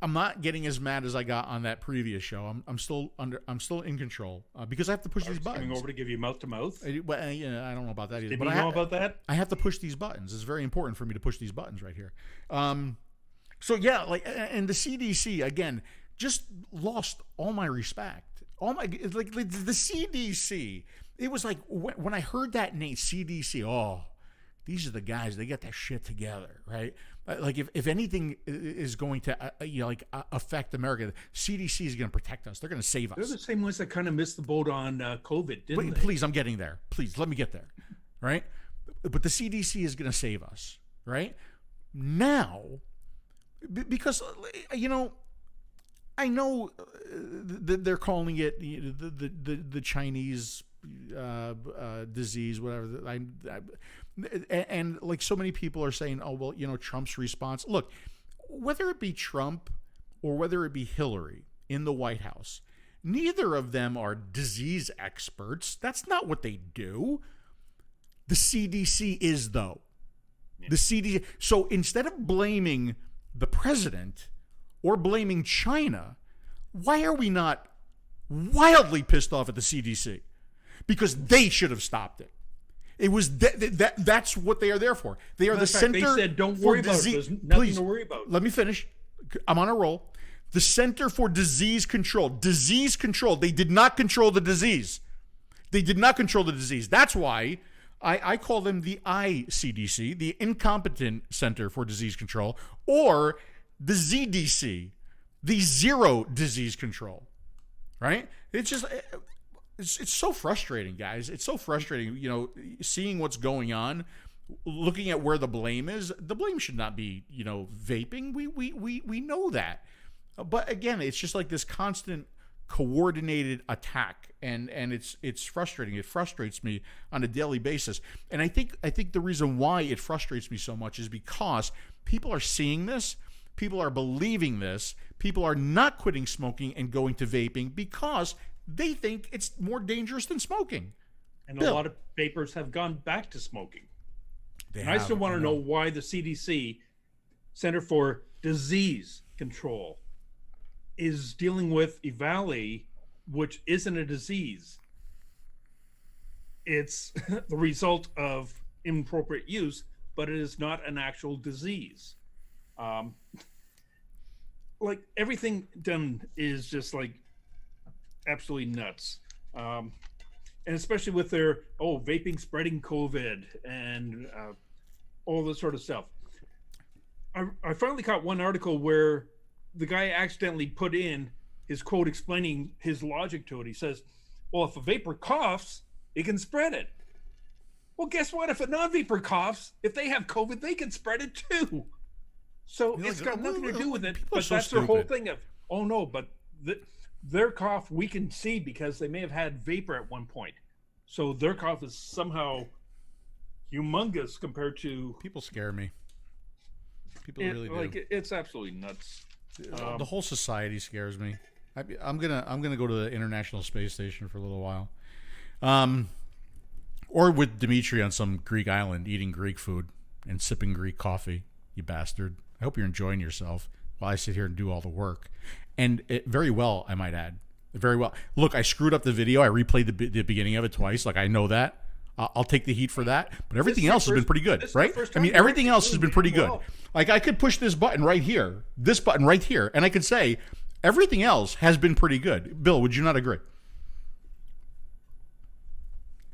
I'm not getting as mad as I got on that previous show. I'm still in control because I have to push these buttons. Coming over to give you mouth to mouth. Well, yeah, I don't know about that either. Did but you know about that? I have to push these buttons. It's very important for me to push these buttons right here. So yeah, like, and the CDC again just lost all my respect. Like the CDC. It was like when I heard that name, CDC. Oh, these are the guys. They get their shit together, right? Like if anything is going to affect America, CDC is going to protect us. They're going to save us. They're the same ones that kind of missed the boat on COVID, didn't they? Please, I'm getting there. Please, let me get there, right? But the CDC is going to save us, right? Now, because, I know they're calling it the Chinese disease, whatever. And like so many people are saying, oh, well, Trump's response. Look, whether it be Trump or whether it be Hillary in the White House, neither of them are disease experts. That's not what they do. The CDC is, though. Yeah. The CDC. So instead of blaming the president or blaming China, why are we not wildly pissed off at the CDC? Because they should have stopped it. It was that's what they are there for. They are the center. They said, "Don't worry about it. There's nothing Please, to worry about." Let me finish. I'm on a roll. The Center for Disease Control. Disease control. They did not control the disease. They did not control the disease. That's why I call them the ICDC, the Incompetent Center for Disease Control, or the ZDC, the Zero Disease Control. Right? It's just. It's so frustrating, guys. It's so frustrating, seeing what's going on, looking at where the blame is. The blame should not be, vaping. We know that. But again, it's just like this constant coordinated attack, and it's frustrating. It frustrates me on a daily basis. And I think the reason why it frustrates me so much is because people are seeing this, people are believing this, people are not quitting smoking and going to vaping because they think it's more dangerous than smoking. And a lot of vapors have gone back to smoking. I still want to know why the CDC, Center for Disease Control, is dealing with EVALI, which isn't a disease. It's the result of inappropriate use, but it is not an actual disease. Like everything done is just like absolutely nuts, and especially with their vaping spreading COVID and all this sort of stuff. I finally caught one article where the guy accidentally put in his quote explaining his logic to it. He says, well, if a vapor coughs, it can spread it. Well, guess what? If a non-vapor coughs, if they have COVID, they can spread it too. So it's got nothing to do with it. But that's their whole thing of, oh no, but their cough we can see because they may have had vapor at one point. So their cough is somehow humongous compared to... People scare me. People really do. Like, it's absolutely nuts. The whole society scares me. I'm gonna go to the International Space Station for a little while, or with Dimitri on some Greek island eating Greek food and sipping Greek coffee. You bastard! I hope you're enjoying yourself while I sit here and do all the work, and very well, I might add, very well. Look, I screwed up the video. I replayed the beginning of it twice. Like, I know that. I'll take the heat for that, but everything else has been pretty good, right? I mean, everything else has been pretty good. Like, I could push this button right here, this button right here, and I could say everything else has been pretty good. Bill, would you not agree?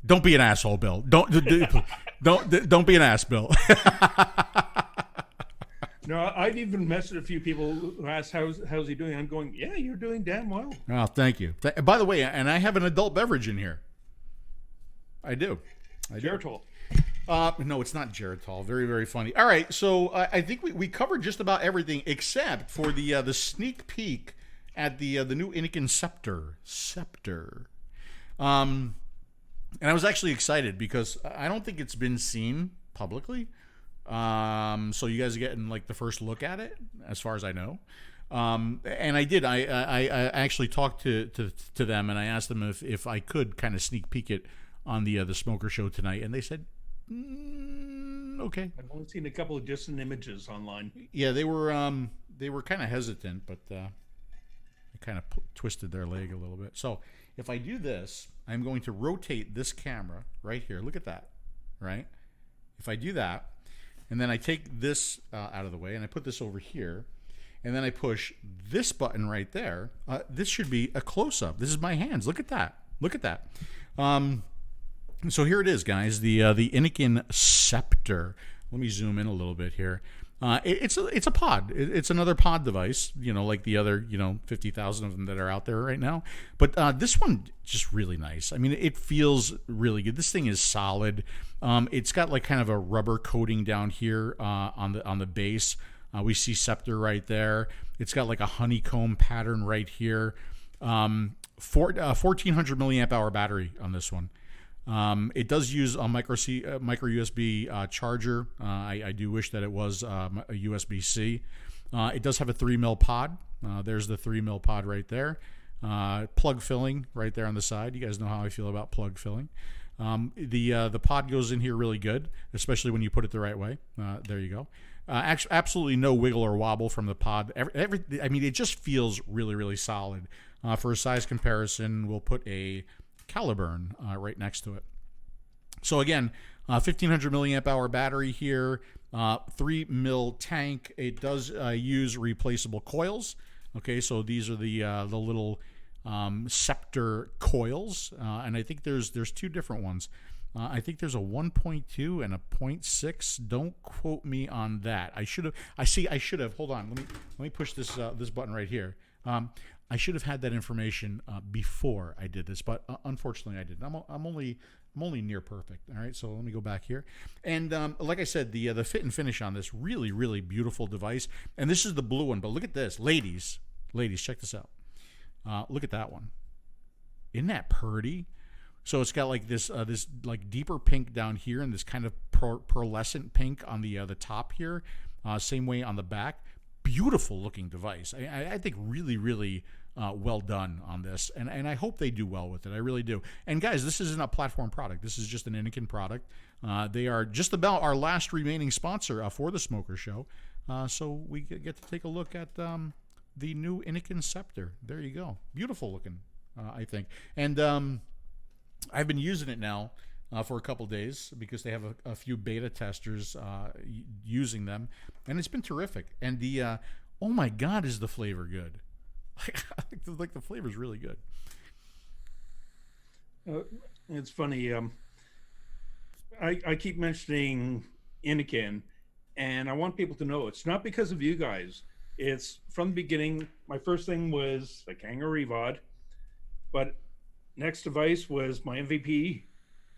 Don't be an asshole, Bill. Don't be an ass, Bill. No, I've even messaged a few people who asked how's he doing. I'm going, yeah, you're doing damn well. Oh, thank you. By the way, and I have an adult beverage in here. I do. Geritol. No, it's not Geritol. Very, very funny. All right, so I think we covered just about everything except for the sneak peek at the new Inikin Scepter. And I was actually excited because I don't think it's been seen publicly. So you guys are getting like the first look at it, as far as I know. And I did. I actually talked to them, and I asked them if I could kind of sneak peek it on the Smoker Show tonight, and they said, okay. I've only seen a couple of distant images online. Yeah, they were kind of hesitant, but I kind of twisted their leg a little bit. So if I do this, I'm going to rotate this camera right here. Look at that, right? If I do that, and then I take this out of the way, and I put this over here, and then I push this button right there, this should be a close-up. This is my hands. Look at that. Look at that. So here it is, guys, the Inikin Scepter. Let me zoom in a little bit here. It's a pod. It's another pod device, like the other, 50,000 of them that are out there right now. But this one just really nice. I mean, it feels really good. This thing is solid. It's got like kind of a rubber coating down here on the base. We see Scepter right there. It's got like a honeycomb pattern right here. 1400 milliamp hour battery on this one. It does use a micro USB charger. I do wish that it was a USB-C. It does have a 3mm pod. There's the 3mm pod right there. Plug filling right there on the side. You guys know how I feel about plug filling. The pod goes in here really good, especially when you put it the right way. There you go. Absolutely no wiggle or wobble from the pod. I mean, it just feels really, really solid. For a size comparison, we'll put a Caliburn right next to it. So again, 1500 milliamp hour battery here, 3mm tank. It does use replaceable coils. Okay, so these are the little Scepter coils, and I think there's two different ones. I think there's a 1.2 and a 0.6. Don't quote me on that. I should have. Hold on. Let me push this button right here. I should have had that information before I did this, but unfortunately I didn't. I'm only near perfect. All right, so let me go back here. And like I said, the fit and finish on this really, really beautiful device. And this is the blue one, but look at this, ladies, check this out. Look at that one. Isn't that pretty? So it's got like this like deeper pink down here, and this kind of pearlescent pink on the top here. Same way on the back. Beautiful looking device. I think really, really well done on this, and I hope they do well with it. I really do. And guys, this isn't a platform product. This is just an Inikin product. They are just about our last remaining sponsor for the Smoker Show. So we get to take a look at the new Inikin Scepter. There you go. Beautiful looking, I think. And I've been using it now for a couple days because they have a few beta testers using them, and it's been terrific. And the oh my God, is the flavor good? Like the flavor is really good. It's funny. I keep mentioning Inikin, and I want people to know it's not because of you guys. It's from the beginning. My first thing was the Kangaroo EVOD, but next device was my MVP,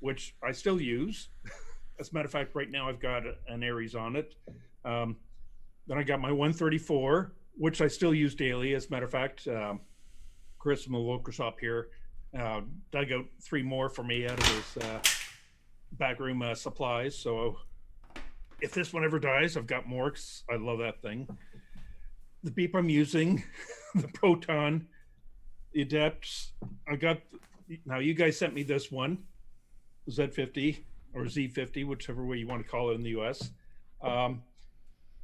which I still use. As a matter of fact, right now I've got an Aries on it. Then I got my 134, which I still use daily. As a matter of fact, Chris from the local shop here dug out 3 more for me out of his backroom supplies. So if this one ever dies, I've got more, 'cause I love that thing. The beep I'm using, the Proton, the Adepts. Now you guys sent me this one, Z50 or Z50, whichever way you want to call it in the US. The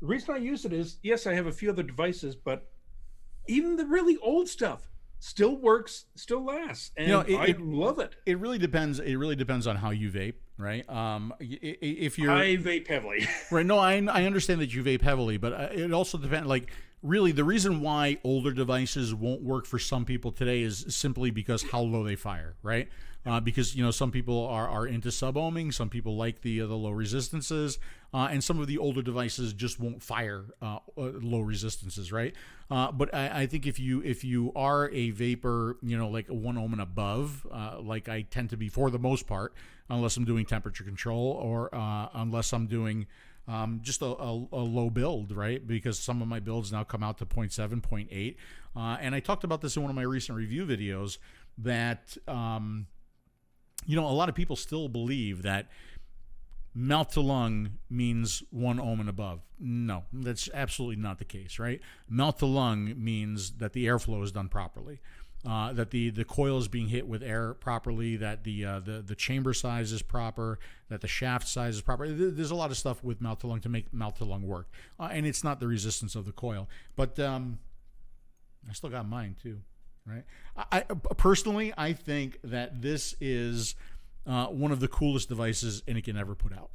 reason I use it is, yes, I have a few other devices, but even the really old stuff still works, still lasts, and I love it. It really depends. It really depends on how you vape, right? If you're, I vape heavily, right? No, I understand that you vape heavily, but it also depends. Like, really, the reason why older devices won't work for some people today is simply because how low they fire, right? Because some people are into sub-ohming, some people like the low resistances, and some of the older devices just won't fire low resistances, right? But I think if you are a vapor, like 1 ohm and above, like I tend to be for the most part, unless I'm doing temperature control or unless I'm doing just a low build, right? Because some of my builds now come out to 0.7, 0.8. And I talked about this in one of my recent review videos that, a lot of people still believe that mouth to lung means 1 ohm and above. No, that's absolutely not the case, right? Mouth to lung means that the airflow is done properly, that the coil is being hit with air properly, that the chamber size is proper, that the shaft size is proper. There's a lot of stuff with mouth to lung to make mouth to lung work, and it's not the resistance of the coil. But I still got mine too, right? I personally, I think that this is one of the coolest devices Inikin ever put out.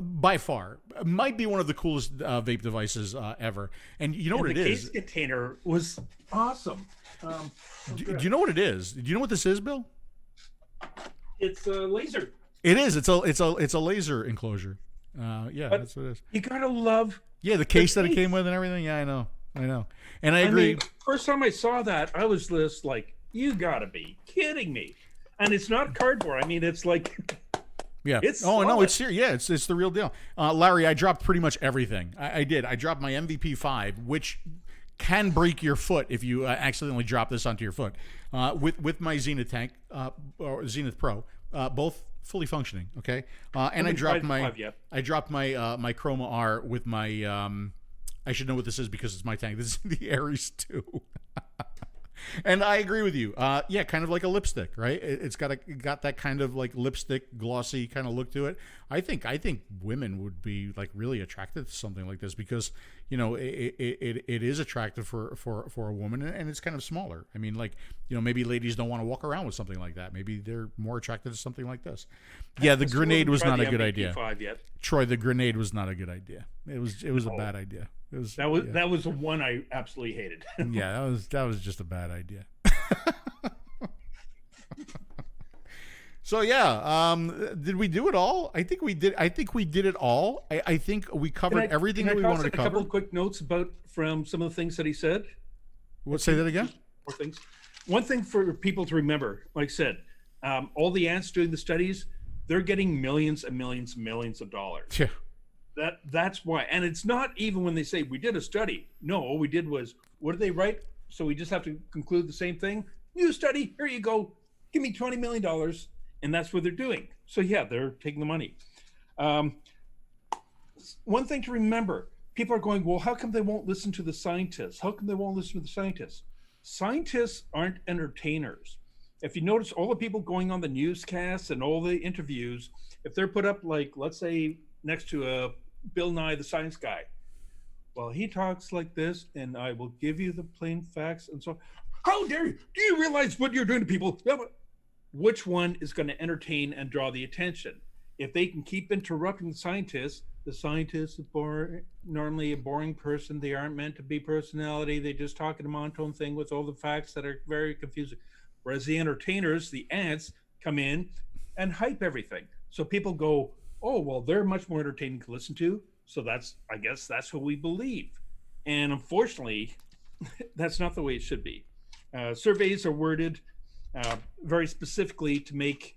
By far, it might be one of the coolest vape devices ever. And you know what it is? The case container was awesome. Do you know what it is? Do you know what this is, Bill? It's a laser. It is. It's a laser enclosure. Yeah, But that's what it is. you gotta love. Yeah, the case that it came with and everything. Yeah, I know. And I agree. mean, first time I saw that, I was just like, "You gotta be kidding me!" And it's not cardboard. I mean, it's like. Yeah. It's no, solid. it's serious. Yeah, it's the real deal. Larry, I dropped pretty much everything. I did. I dropped my MVP 5, which can break your foot if you accidentally drop this onto your foot. With my Zenith tank or Zenith Pro, both fully functioning. Okay. And I dropped my my 𝗀𝗵𝗃 with my. I should know what this is because it's my tank. This is the Aries 2. And I agree with you. Yeah, kind of like a lipstick, right? It's got that kind of like lipstick, glossy kind of look to it. I think women would be like really attracted to something like this because it is attractive for a woman, and it's kind of smaller. I mean, like maybe ladies don't want to walk around with something like that. Maybe they're more attracted to something like this. Yeah, the grenade was not a good idea. Troy, the grenade was not a good idea. It was a bad idea. That was the one I absolutely hated. Yeah, that was just a bad idea. So yeah, did we do it all? I think we did. I think we did it all. I think we covered everything that we wanted to cover. A couple of quick notes from some of the things that he said. What? Say that again. More things. One thing for people to remember, like I said, all the ants doing the studies, they're getting millions and millions and millions of dollars. Yeah. That's why. And it's not even when they say we did a study. No, all we did was, what did they write? So we just have to conclude the same thing. New study, here you go. Give me $20 million. And that's what they're doing. So yeah, they're taking the money. One thing to remember, people are going, well, how come they won't listen to the scientists? How come they won't listen to the scientists? Scientists aren't entertainers. If you notice all the people going on the newscasts and all the interviews, if they're put up like, let's say next to a Bill Nye the Science Guy. Well, he talks like this, and I will give you the plain facts and so on. How dare you? Do you realize what you're doing to people? Which one is going to entertain and draw the attention? If they can keep interrupting the scientist is normally a boring person. They aren't meant to be personality. They just talk in a monotone thing with all the facts that are very confusing. Whereas the entertainers, the ants, come in and hype everything. So people go, oh, well, they're much more entertaining to listen to. So I guess that's what we believe. And unfortunately, that's not the way it should be. Surveys are worded very specifically to make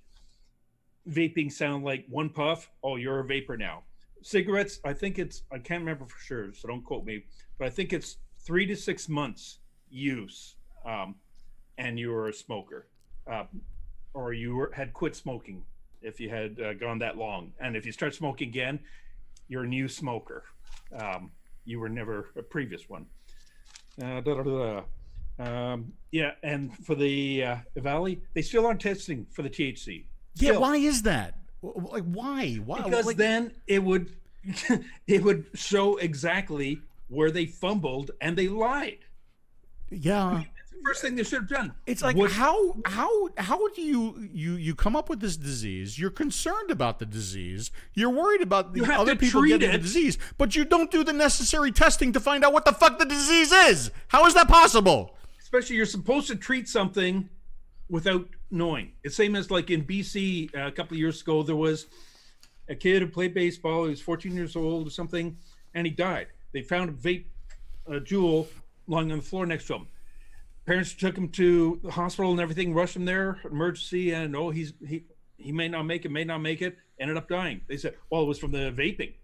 vaping sound like one puff. Oh, you're a vapor now. Cigarettes, I can't remember for sure, so don't quote me, but I think it's 3 to 6 months use, and you were a smoker, or you had quit smoking if you had gone that long. And if you start smoking again, you're a new smoker. You were never a previous one. Yeah, and for the EVALI, they still aren't testing for the THC. Yeah, why is that? Like, why? Because then it would it would show exactly where they fumbled and they lied. Yeah. I mean, that's the first thing they should have done. It's like, how do you come up with this disease? You're concerned about the disease. You're worried about the other people getting the disease, but you don't do the necessary testing to find out what the fuck the disease is. How is that possible? Especially, you're supposed to treat something without knowing. It's same as like in BC a couple of years ago, there was a kid who played baseball. He was 14 years old or something, and he died. They found a vape jewel lying on the floor next to him. Parents took him to the hospital and everything, rushed him there, emergency, and he may not make it, ended up dying. They said, well, it was from the vaping.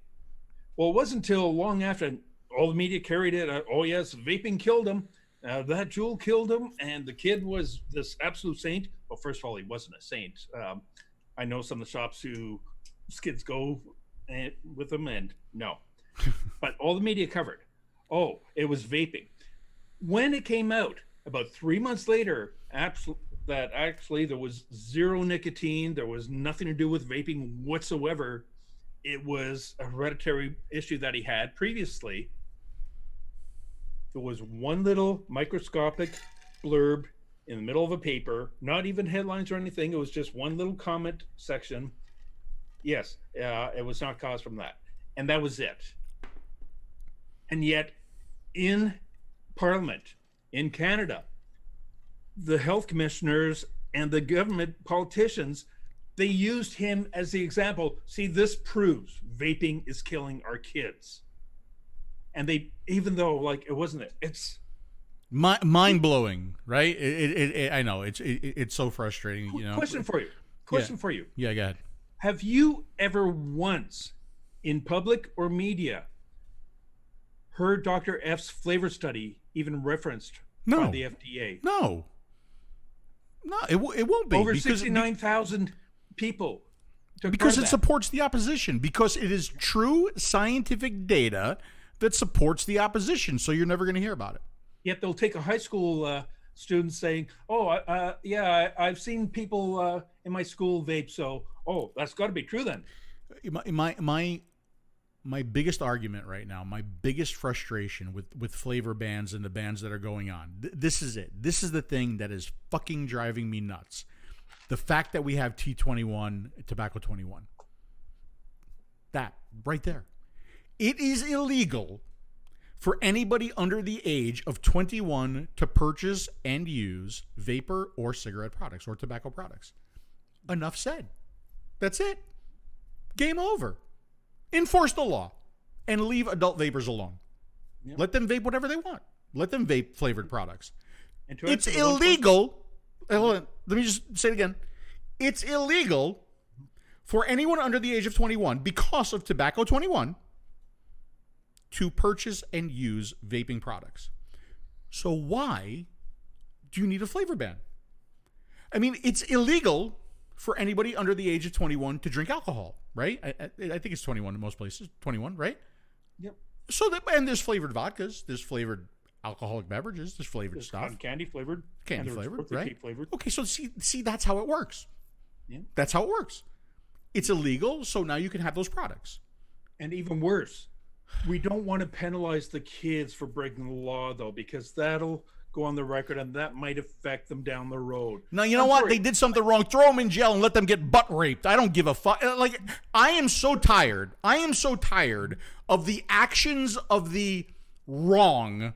Well, it wasn't until long after all the media carried it. Oh yes, vaping killed him. That jewel killed him, and the kid was this absolute saint. Well, first of all, he wasn't a saint. I know some of the shops who kids go with them, and no. But all the media covered, oh, it was vaping. When it came out about 3 months later, that actually there was zero nicotine, there was nothing to do with vaping whatsoever. It was a hereditary issue that he had previously. There was one little microscopic blurb in the middle of a paper, not even headlines or anything. It was just one little comment section. Yes, it was not caused from that. And that was it. And yet in Parliament in Canada, the health commissioners and the government politicians, they used him as the example. See, this proves vaping is killing our kids. And they, even though like it wasn't, it's mind blowing, right? I know it's so frustrating. You know. Question for you. Yeah, go ahead. Have you ever once in public or media heard Dr. F's flavor study even referenced by the FDA? No, it won't be. Over 69,000 people. Because it supports the opposition. Because it is true scientific data that supports the opposition. So you're never going to hear about it. Yet they'll take a high school student saying, "Oh, yeah, I've seen people in my school vape, so that's got to be true then." My biggest argument right now, my biggest frustration with flavor bans and the bans that are going on, this is it. This is the thing that is fucking driving me nuts. The fact that we have T21, Tobacco 21. That right there. It is illegal for anybody under the age of 21 to purchase and use vapor or cigarette products or tobacco products. Enough said. That's it. Game over. Enforce the law and leave adult vapors alone. Yep. Let them vape whatever they want. Let them vape flavored products. It's illegal. Hold on. Let me just say it again. It's illegal for anyone under the age of 21 because of Tobacco 21 to purchase and use vaping products. So why do you need a flavor ban? I mean, it's illegal for anybody under the age of 21 to drink alcohol, right? I think it's 21 in most places. 21, right? Yep. So and there's flavored vodkas, there's flavored alcoholic beverages, there's flavored stuff. Cotton candy flavored. Candy flavored, right? Flavored. Okay, so see, that's how it works. Yeah. That's how it works. It's illegal, so now you can have those products. And even worse, we don't want to penalize the kids for breaking the law, though, because that'll go on the record and that might affect them down the road. Now, you know what? They did something wrong. Throw them in jail and let them get butt raped. I don't give a fuck. Like, I am so tired. Of the actions of the wrong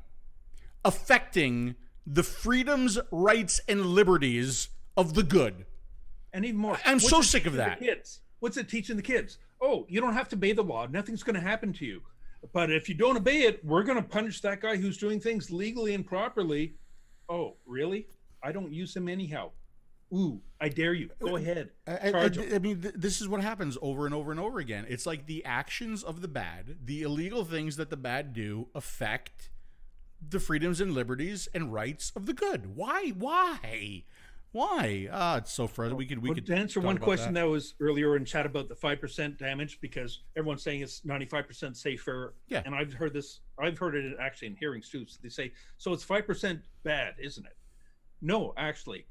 affecting the freedoms, rights, and liberties of the good. And even more, I'm so sick of that. What's it teaching the kids? Oh, you don't have to obey the law. Nothing's going to happen to you. But if you don't obey it, we're going to punish that guy who's doing things legally and properly. Oh, really? I don't use him anyhow. Ooh, I dare you. Go ahead. I mean, this is what happens over and over and over again. It's like the actions of the bad, the illegal things that the bad do affect the freedoms and liberties and rights of the good. Why? It's so frustrating. We could to answer one question that was earlier in chat about the 5% damage, because everyone's saying it's 95% safer. Yeah. And I've heard it actually in hearings too. So they say, so it's 5% bad, isn't it? No, actually,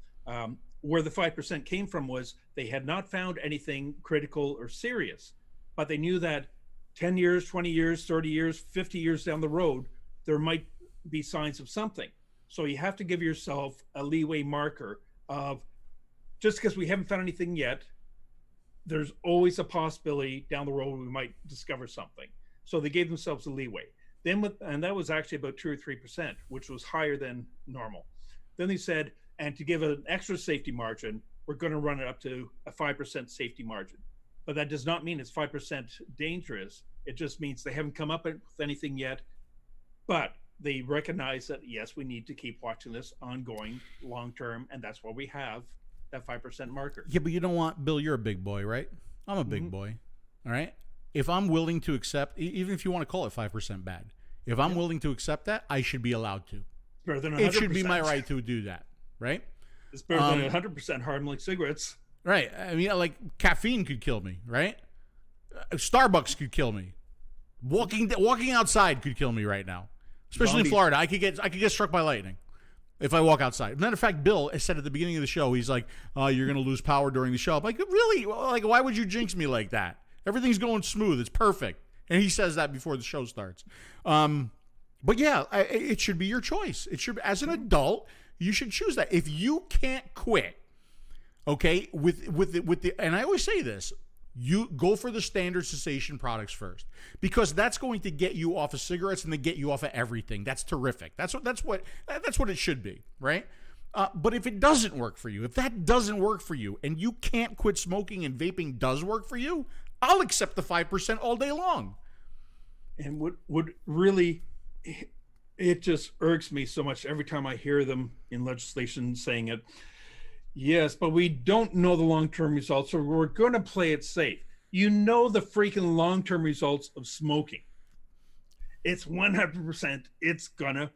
where the 5% came from was they had not found anything critical or serious, but they knew that 10 years, 20 years, 30 years, 50 years down the road, there might be signs of something. So you have to give yourself a leeway marker of, just because we haven't found anything yet, there's always a possibility down the road we might discover something. So they gave themselves a leeway. And that was actually about 2 or 3%, which was higher than normal. Then they said, and to give an extra safety margin, we're going to run it up to a 5% safety margin. But that does not mean it's 5% dangerous. It just means they haven't come up with anything yet. But they recognize that, yes, we need to keep watching this ongoing long term. And that's why we have that 5% marker. Yeah, but you don't want, Bill, you're a big boy, right? I'm a big boy. All right. If I'm willing to accept, even if you want to call it 5% bad, if I'm willing to accept that, I should be allowed to. Better than 100%. It should be my right to do that. Right? It's better than 100% harm like cigarettes. Right. I mean, like caffeine could kill me, right? Starbucks could kill me. Walking outside could kill me right now, especially Zombies. in Florida. I could get struck by lightning if I walk outside. Matter of fact, Bill said at the beginning of the show, he's like, "You're going to lose power during the show." I'm like, really? Like, why would you jinx me like that? Everything's going smooth. It's perfect. And he says that before the show starts. But yeah, it should be your choice. It should, as an adult, you should choose that. If you can't quit, okay, with the, and I always say this. You go for the standard cessation products first, because that's going to get you off of cigarettes and then get you off of everything. That's terrific. That's what it should be, right? But if it doesn't work for you, if that doesn't work for you, and you can't quit smoking and vaping does work for you, I'll accept the 5% all day long. And would really, it just irks me so much every time I hear them in legislation saying it. Yes, but we don't know the long-term results, so we're going to play it safe. You know the freaking long-term results of smoking. It's 100%, it's going to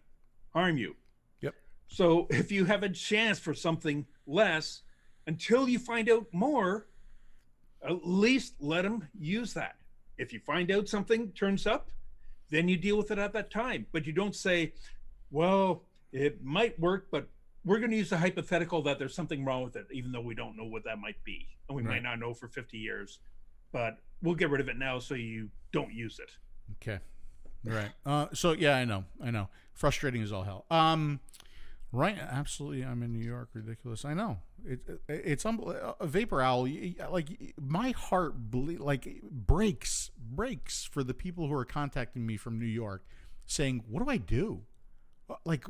harm you. Yep. So if you have a chance for something less, until you find out more, at least let them use that. If you find out something turns up, then you deal with it at that time. But you don't say, well, it might work, but we're going to use a hypothetical that there's something wrong with it, even though we don't know what that might be. And we might not know for 50 years, but we'll get rid of it now so you don't use it. Okay. Right. So yeah, I know. Frustrating as all hell. Right. Absolutely. I'm in New York. Ridiculous. I know. It's Vapor Owl. Like, my heart breaks for the people who are contacting me from New York saying, what do I do? Like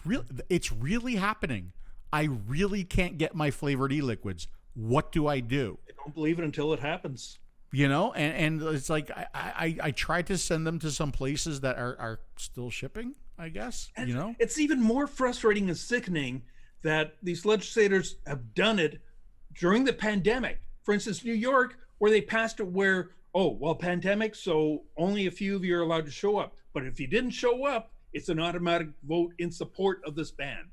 really, it's really happening. I really can't get my flavored e-liquids. What do I do? I don't believe it until it happens. You know, and it's like I tried to send them to some places that are still shipping, I guess. And you know, it's even more frustrating and sickening that these legislators have done it during the pandemic. For instance, New York, where they passed it where, pandemic, so only a few of you are allowed to show up. But if you didn't show up, it's an automatic vote in support of this ban.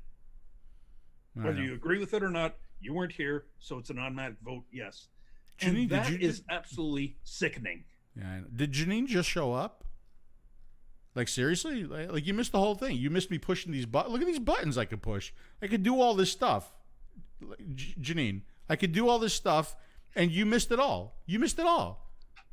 Whether you agree with it or not, you weren't here, so it's an automatic vote, yes. And that is absolutely sickening. Yeah, I know. Did Janine just show up? Like, seriously? Like, you missed the whole thing. You missed me pushing these buttons. Look at these buttons I could push. I could do all this stuff. Janine, I could do all this stuff, and you missed it all. You missed it all.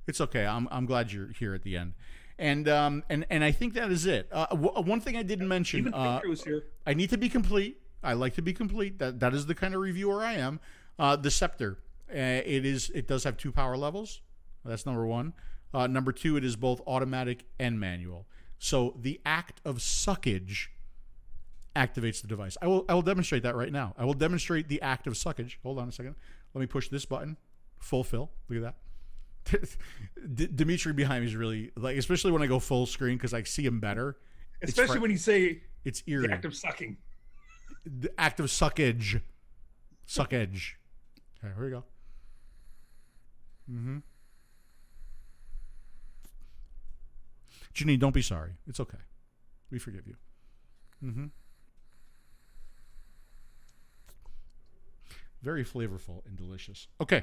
It's okay. I'm glad you're here at the end. And I think that is it. One thing I didn't mention. Even Victor was here. I need to be complete. I like to be complete. That is the kind of reviewer I am. The Scepter. It does have 2 power levels. That's number 1. Number 2, it is both automatic and manual. So the act of suckage activates the device. I will demonstrate that right now. I will demonstrate the act of suckage. Hold on a second. Let me push this button. Full fill. Look at that. Dimitri behind me is really, like, especially when I go full screen, because I see him better. Especially when you say it's eerie. The act of sucking. The act of suckage. Suckage. Okay, here we go. Janine, don't be sorry. It's okay. We forgive you. Very flavorful and delicious. Okay.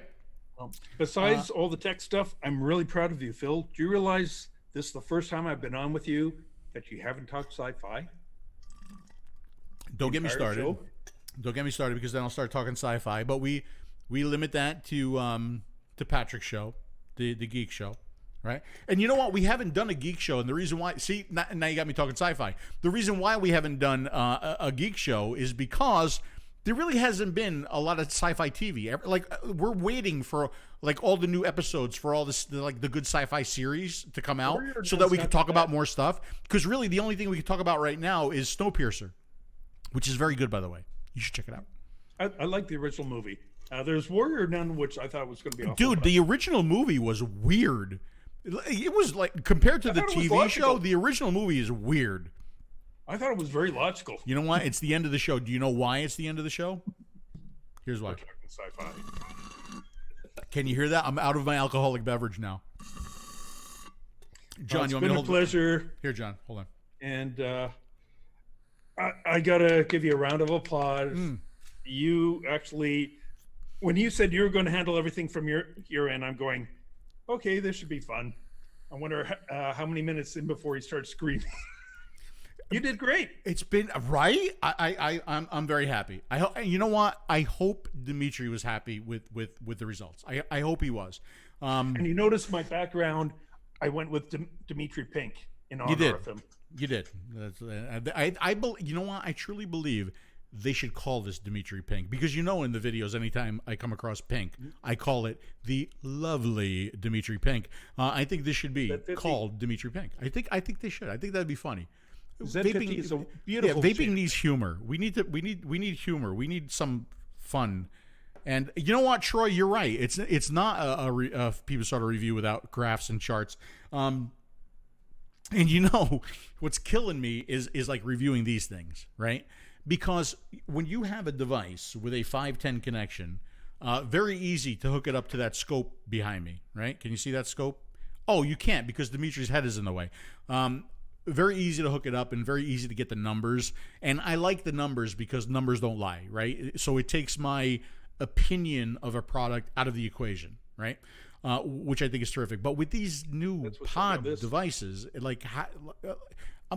Well, besides all the tech stuff, I'm really proud of you, Phil. Do you realize this is the first time I've been on with you that you haven't talked sci-fi? Don't get me started. Show? Don't get me started, because then I'll start talking sci-fi. But we limit that to Patrick's show, the geek show, right? And you know what? We haven't done a geek show, and the reason why, see, now you got me talking sci-fi. The reason why we haven't done a geek show is because there really hasn't been a lot of sci-fi TV. Like, we're waiting for, like, all the new episodes for all this, like, the good sci-fi series to come out, so that we can talk about more stuff. Because really, the only thing we can talk about right now is Snowpiercer, which is very good, by the way. You should check it out. I like the original movie. There's Warrior Nun, which I thought was going to be awful. Dude, the original movie was weird. It was like, compared to the TV show, the original movie is weird. I thought it was very logical. You know why? It's the end of the show. Do you know why it's the end of the show? Here's why. We're talking sci-fi. Can you hear that? I'm out of my alcoholic beverage now. John, you want me to hold? It's been a pleasure. Here, John, hold on. And I gotta give you a round of applause. You actually, when you said you were going to handle everything from your end, I'm going, okay, this should be fun. I wonder how many minutes in before he starts screaming. You did great. It's been right. I'm very happy. You know what? I hope Dimitri was happy with the results. I hope he was. And you notice my background. I went with Dimitri Pink in honor of him. You did. You know what? I truly believe they should call this Dimitri Pink, because in the videos, anytime I come across Pink, I call it the lovely Dimitri Pink. I think this should be called Dimitri Pink. I think they should. I think that'd be funny. Z50 is a beautiful. Vaping needs humor. We need humor. We need some fun. And you know what, Troy? You're right. It's not a people start a review without graphs and charts. And what's killing me is like reviewing these things, right? Because when you have a device with a 510 connection, very easy to hook it up to that scope behind me, right? Can you see that scope? Oh, you can't, because Dimitri's head is in the way. Very easy to hook it up and very easy to get the numbers. And I like the numbers because numbers don't lie, right? So it takes my opinion of a product out of the equation, right? Which I think is terrific. But with these new pod devices,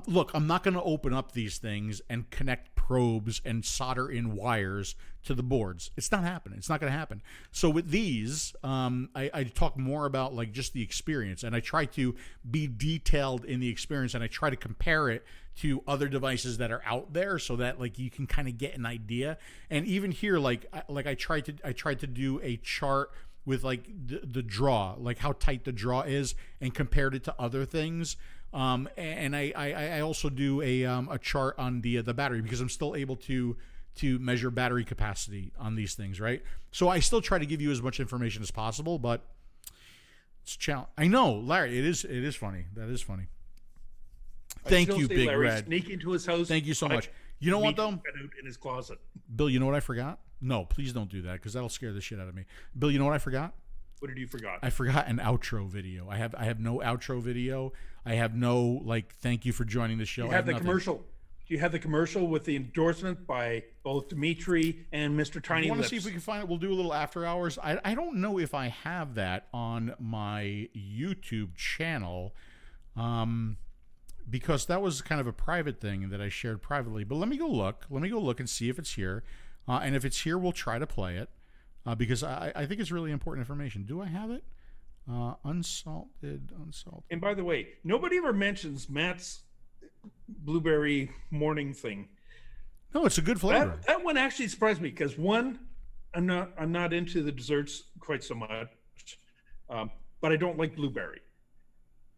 look, I'm not going to open up these things and connect probes and solder in wires to the boards. It's not happening. It's not going to happen. So with these, I talk more about like just the experience, and I try to be detailed in the experience, and I try to compare it to other devices that are out there, so that like you can kind of get an idea. And even here, I tried to do a chart with like the draw, like how tight the draw is, and compared it to other things. And I also do a chart on the battery, because I'm still able to measure battery capacity on these things, right? So I still try to give you as much information as possible, but it's a challenge. I know, Larry, it is funny. That is funny. Thank you, Big Larry, Red. sneak into his house. Thank you so much. You know what, though? In his closet. Bill, you know what I forgot? No, please don't do that, because that'll scare the shit out of me. Bill, you know what I forgot? What did you forget? I forgot an outro video. I have no outro video. I have no thank you for joining the show. You have the commercial. You have the commercial with the endorsement by both Dimitri and Mr. Tiny Lips. I want to see if we can find it. We'll do a little after hours. I don't know if I have that on my YouTube channel, because that was kind of a private thing that I shared privately. But let me go look. Let me go look and see if it's here. And if it's here, we'll try to play it, because I think it's really important information. Do I have it? Unsalted. And by the way, nobody ever mentions Matt's blueberry morning thing. No, it's a good flavor. That one actually surprised me, because one, I'm not into the desserts quite so much, but I don't like blueberry.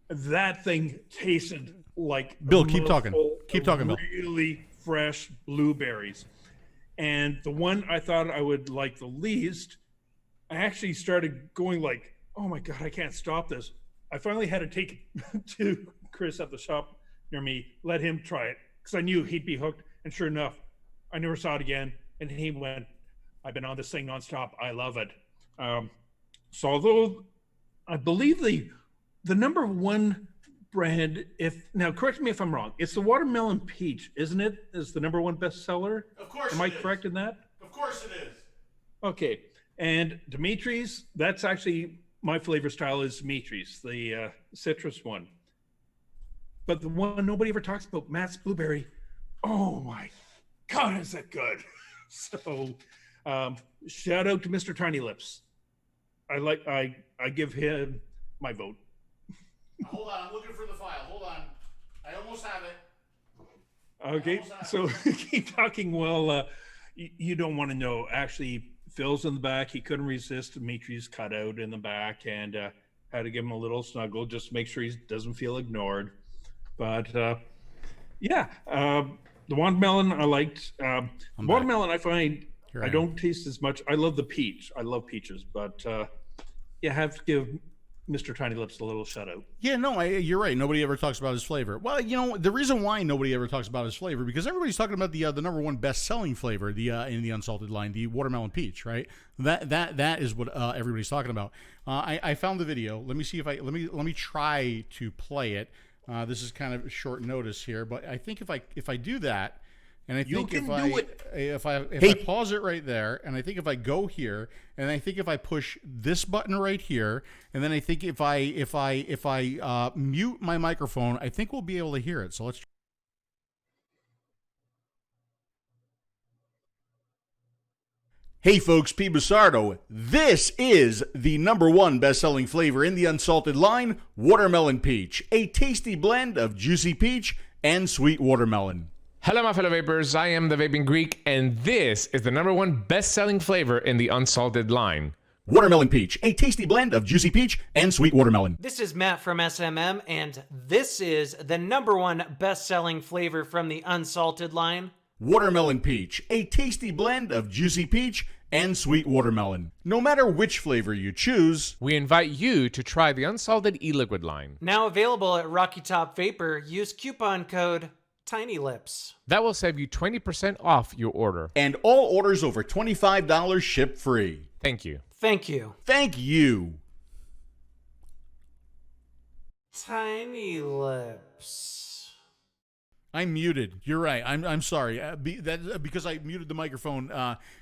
That thing tasted like Bill. Keep talking. Keep talking, Bill. Really fresh blueberries. And the one I thought I would like the least, I actually started going like, oh my God, I can't stop this. I finally had to take it to Chris at the shop near me, let him try it, because I knew he'd be hooked. And sure enough, I never saw it again. And he went, I've been on this thing nonstop. I love it. So although I believe the number one brand, now correct me if I'm wrong, it's the watermelon peach, isn't it? Is the number one bestseller? Of course. Am I correct in that? Of course it is. Okay. And Dimitri's, that's actually my flavor style is Dimitri's, the citrus one. But the one nobody ever talks about, Matt's blueberry. Oh my God, is that good? So shout out to Mr. Tiny Lips. I give him my vote. Hold on, I'm looking for the file. Hold on. I almost have it. Okay, so keep talking. Well, you don't want to know. Actually, Phil's in the back. He couldn't resist Dimitri's cutout in the back, and had to give him a little snuggle just to make sure he doesn't feel ignored. But yeah, the watermelon I liked. Watermelon I find I don't taste as much. I love the peach. I love peaches, but yeah, I have to give Mr. Tiny Lips a little shout out. Yeah, no, you're right. Nobody ever talks about his flavor. Well, the reason why nobody ever talks about his flavor, because everybody's talking about the number one best-selling flavor, in the unsalted line, the watermelon peach, right? That is what everybody's talking about. I found the video. Let me see if let me try to play it. This is kind of short notice here, but I think if I do that, And I think You can do it. if I pause it right there, and I think if I go here, and I think if I push this button right here, and then I think if I mute my microphone, I think we'll be able to hear it. So let's. Hey folks, 𝗃𝗪𝗧𝗏. This is the #1 best-selling flavor in the unsalted line, watermelon peach, a tasty blend of juicy peach and sweet watermelon. Hello, my fellow vapors. I am the Vaping Greek, and this is the #1 best-selling flavor in the unsalted line. Watermelon peach, a tasty blend of juicy peach and sweet watermelon. This is Matt from SMM, and this is the #1 best-selling flavor from the unsalted line. Watermelon peach, a tasty blend of juicy peach and sweet watermelon. No matter which flavor you choose, We invite you to try the unsalted e-liquid line. Now available at Rocky Top Vapor. Use coupon code TINYLIPS. That will save you 20% off your order. and all orders over $25 ship free. Thank you. Thank you. Thank you. Tiny Lips. I'm muted. You're right. I'm sorry. Because I muted the microphone.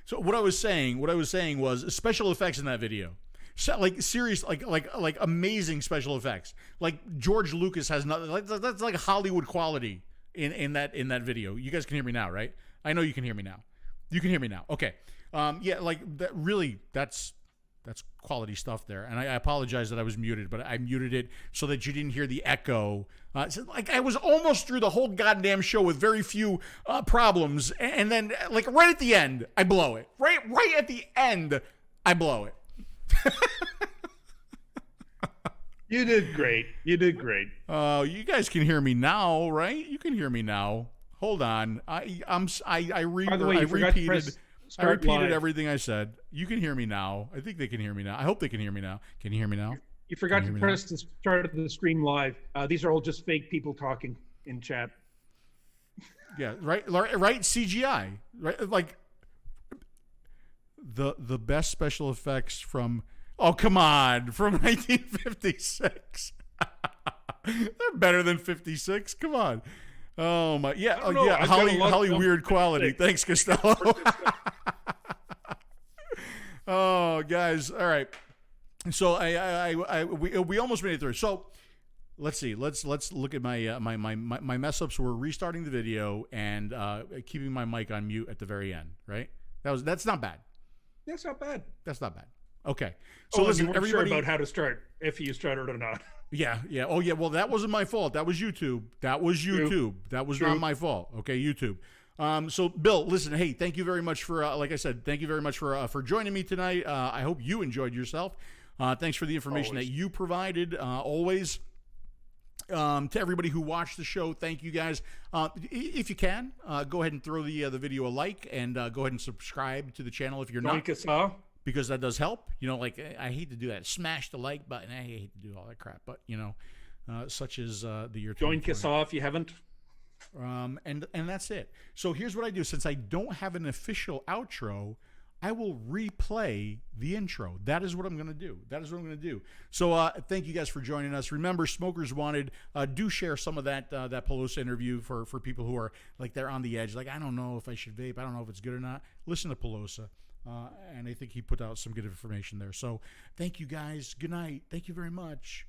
So what I was saying was special effects in that video. So, like serious, like amazing special effects. Like George Lucas has nothing. Like that's like Hollywood quality in that video. You guys can hear me now, right? I know you can hear me now. You can hear me now. Okay. Yeah. Like that. Really, that's quality stuff there. And I apologize that I was muted, but I muted it so that you didn't hear the echo. So like I was almost through the whole goddamn show with very few problems, and then like right at the end, I blow it. Right at the end, I blow it. You did great. You did great. You guys can hear me now, right? You can hear me now. Hold on. I By the way, you forgot to press start repeated live. everything I said. You can hear me now. I think they can hear me now. I hope they can hear me now. Can you hear me now? You forgot Can to you hear me press the start of the stream live. These are all just fake people talking in chat. Yeah, right, CGI, right? Like the best special effects from come on, from 1956. They're better than 56. Come on. Oh my, yeah, don't know. I've got a lot Holly of weird quality. Thanks, Costello. Oh, guys, all right. So we almost made it through. So let's see. Let's look at my my mess ups. We're restarting the video and keeping my mic on mute at the very end. Right? That's not bad. That's not bad. That's not bad. Okay. So So listen, you weren't everybody. sure about how to start, if you started or not. Yeah. Oh yeah. Well, that wasn't my fault. That was YouTube. That was YouTube. That was not my fault. Okay, YouTube. So Bill, listen. Hey, thank you very much for like I said, thank you very much for joining me tonight. I hope you enjoyed yourself. Thanks for the information that you provided. Always. To everybody who watched the show, thank you guys. If you can, go ahead and throw the video a like, and go ahead and subscribe to the channel if you're not, because that does help. You know, like I hate to do that. Smash the like button. I hate to do all that crap, but you know, such is the year. Join 𝗃𝗽𝗲 if you haven't. And that's it. So here's what I do. Since I don't have an official outro, I will replay the intro. That is what I'm going to do. So thank you guys for joining us. Remember, Smokers Wanted, do share some of that Polosa interview for people who are like they're on the edge. Like, I don't know if I should vape. I don't know if it's good or not. Listen to Polosa. And I think he put out some good information there. So thank you guys. Good night. Thank you very much.